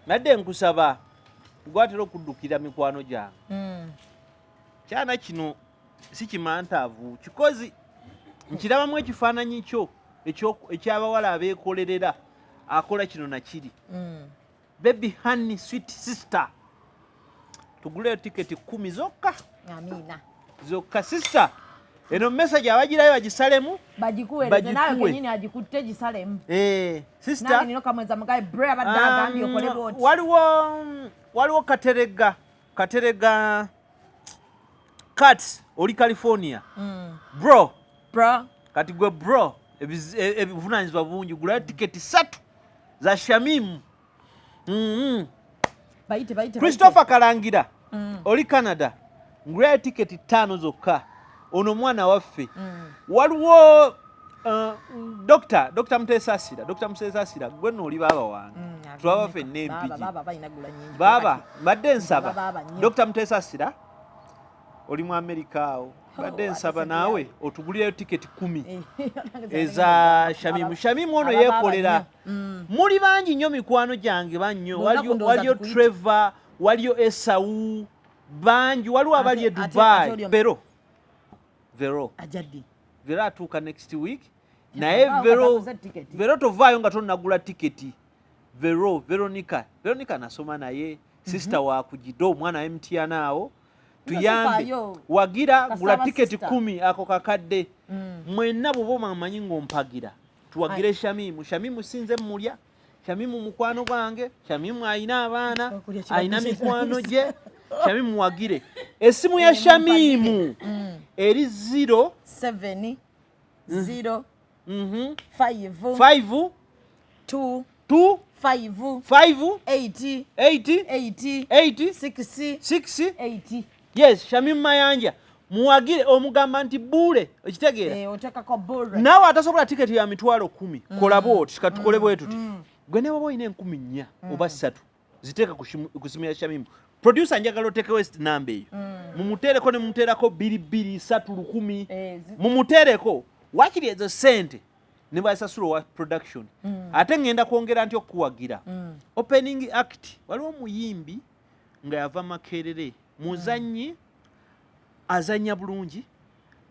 nadde nkusaba gwatera okuddukira mikwano gyange kyana kino si kimantaavu kikozi nkirabamu ekifaananyi kyo ekyabawala abeekolerera akola kino nakiri baby honey sweet sister tuguleyo tiketi 10 zokka. Amina zokka sister eno message abagirayo bagisalemu bagikuweereze nawe kenyini agikutte gisalemu sister nawe nino kamweza mugaye bre abaddaga ndi okole bwoti waliwo katerega Cuts oli California bro kati gwe bro ebivunanyizibwa bungi gulayo tiketi 3 za Shamimu bayite Christopher Kalangira oli Canada ngulayo tiketi 5 zokka ono mwana waffe waliwo Dr. Mutesasira gwe noli baba wange tulaba ffe n'empiki baba badde nsaba Dr. Mutesasira oli mu Amerika awo badde nsaba naawe otugulireyo tiketi 10 eza Shamimu ono yeekolera muli bangi nnyo mikwano gyange bannyo waliyo Trevor waliyo Esau bangi waliwo abali e Dubai Vero atuuka next week naye Vero tovaayo nga tonnagula tiketi Veronica nasoma naye sister wa kujido omwana MTN awo tuyambe wagira gula tiketi 10 ako kakadde mwenna bwoba omanyi ng'ompagira tuwagire Shamimu sinze mulya Shamimu mukwano gwange Shamimu ayina abaana ayina mikwano gye Shamimu wagire esimu ya Shamimu eri 07 0 5 2 5 8 6 8. Yes, Shamimu Mayanja muwagire omugamba nti bule okitegeera otekako bule nawe atasobola tiketi ya mitwalo 10 kola bwoti katukole bwetu gwe ne baba oyina 10 oba 3 ziteeka ku simu ya Shamimu producer njagala oteeke west number eyo mumutereko ne mumuterako 223 mumutereko wakiri ezo sente ne basasula wa production ate ngenda kwongera nti okuwagira opening act waliwo muyimbi nga yava Makerere muzanyi azanya bulungi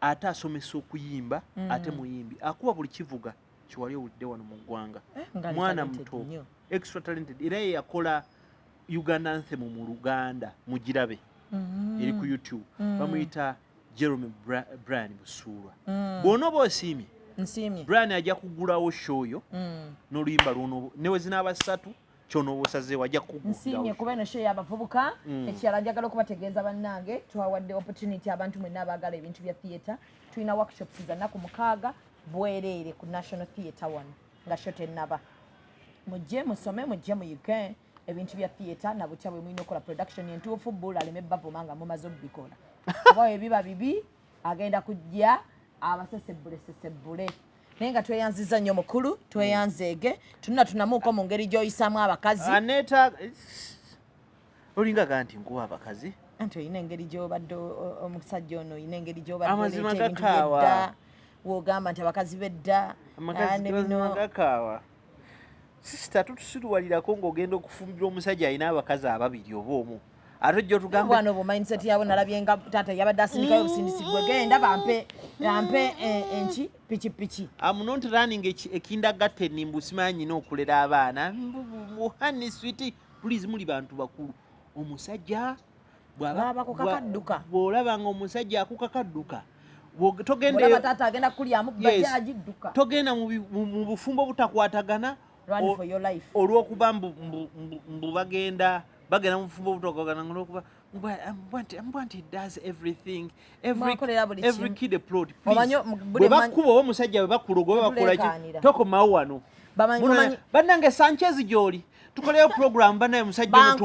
ate asomesa okuyimba ate muyimbi akuba buli kivuga kiwali owulidde wano mu ggwanga mwana muto extra talented era ye yakola Uganda anthem mu Luganda mugirabe eri ku YouTube bamuyita Jeremy Brian Busuulwa bw'onooba osiimye nsiimye Brian ajja kugulawo show yo n'oluyimba lwono newe zinaaba 3 kyonooba osazeewo ajja kugulawo nsiimye kuba eno show y'abavubuka ekirala njagala okubategeeza bannange twawadde opportunity abantu mwenna abaagala ebintu bya theatre tulina workshops za nnaku 6 bwereere ku National Theatre wano nga show tennaba mujje musome mujje muyige ebintu bya theatre na butya bwe mulina okukola production entuufu bbula aleme bavuma nga mumaze obbikola kuba ebiba bibi agenda kujja abasesebbulesesebbule naye nga tweyanziza nnyo mukulu tweyanzeege tunamuuko mu ngeri gy'oyisaamu abakazi aneeta olinga ga nti nkuwa abakazi anti olina engeri gy'obadde omusajja ono olina engeri gy'obadde oleeta ebintu by'edda wogamba nti abakazi b'edda amazima gakaawa sisita tutusiruwalirako ng'ogenda okufumbira omusajja alina abakazi 2 oba omu ate ojja otugamba wano bu mindset yabo nalabye nga taata yabadde asindikayo obusindisi gwe genda bampe enki pikipiki I'm not running a kindergarten mbusimanyi n'okulera abaana muhani switi please muli bantu bakulu omusajja bw'aba kukakadduka bw'olaba nga omusajja akukakadduka olaba taata agenda kulyamu bajaji dduka togenda mu bufumbo butakwatagana olw'okuba mbu bagenda mu bufumbo butakwatagana olw'okuba mbwanti does everything every kid a plot bwe bakuba oba omusajja bwe bakuloga oba bakolaki tokomawo wano bannange Sanchez gy'oli tukoleyo program banaye musajja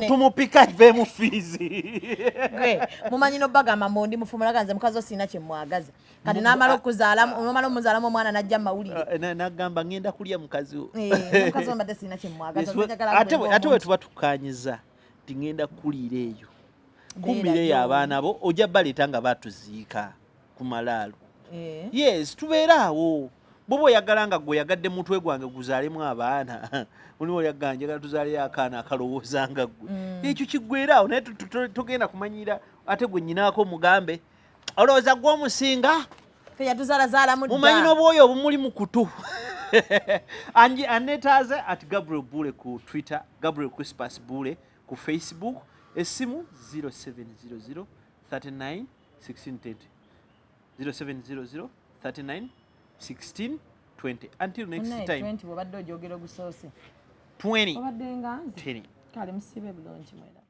tumupika bemu fiizi mumanyi nobagamba mbondi mufumulaganze mukazi osina kye mwagaza kati n'amala omuzaalamu omwana najja mawulire nagamba ngenda kulya mukazi mukazi ombadde sina kye mwagaza ate we tuba tukanyiza ti ngenda kuliira eyo kumbireyo abaana bo ojja baleeta nga batuziika ku malaalo yes tubeere awo bobo oyagala nga gwe yagadde mutwe gwange guzaalemu abaana oliwo oyagala njagala tuzaaleyo akaana akalowooza nga gwe ekyo kiggweeraawo naye togenda kumanyira ate gwe nyinaako mugambe olowooza gwe omusinga mumanyi n'obwoyo obumuli mu kutu anetaaze at Gabriel Bule ku Twitter Gabriel Crispus Bule ku Facebook essimu 0700 39 1630 0700 39 16 20 until next time 20 wabadde ojogera ogusoose 20 wabadde nga nze kale musibe bulungi mwera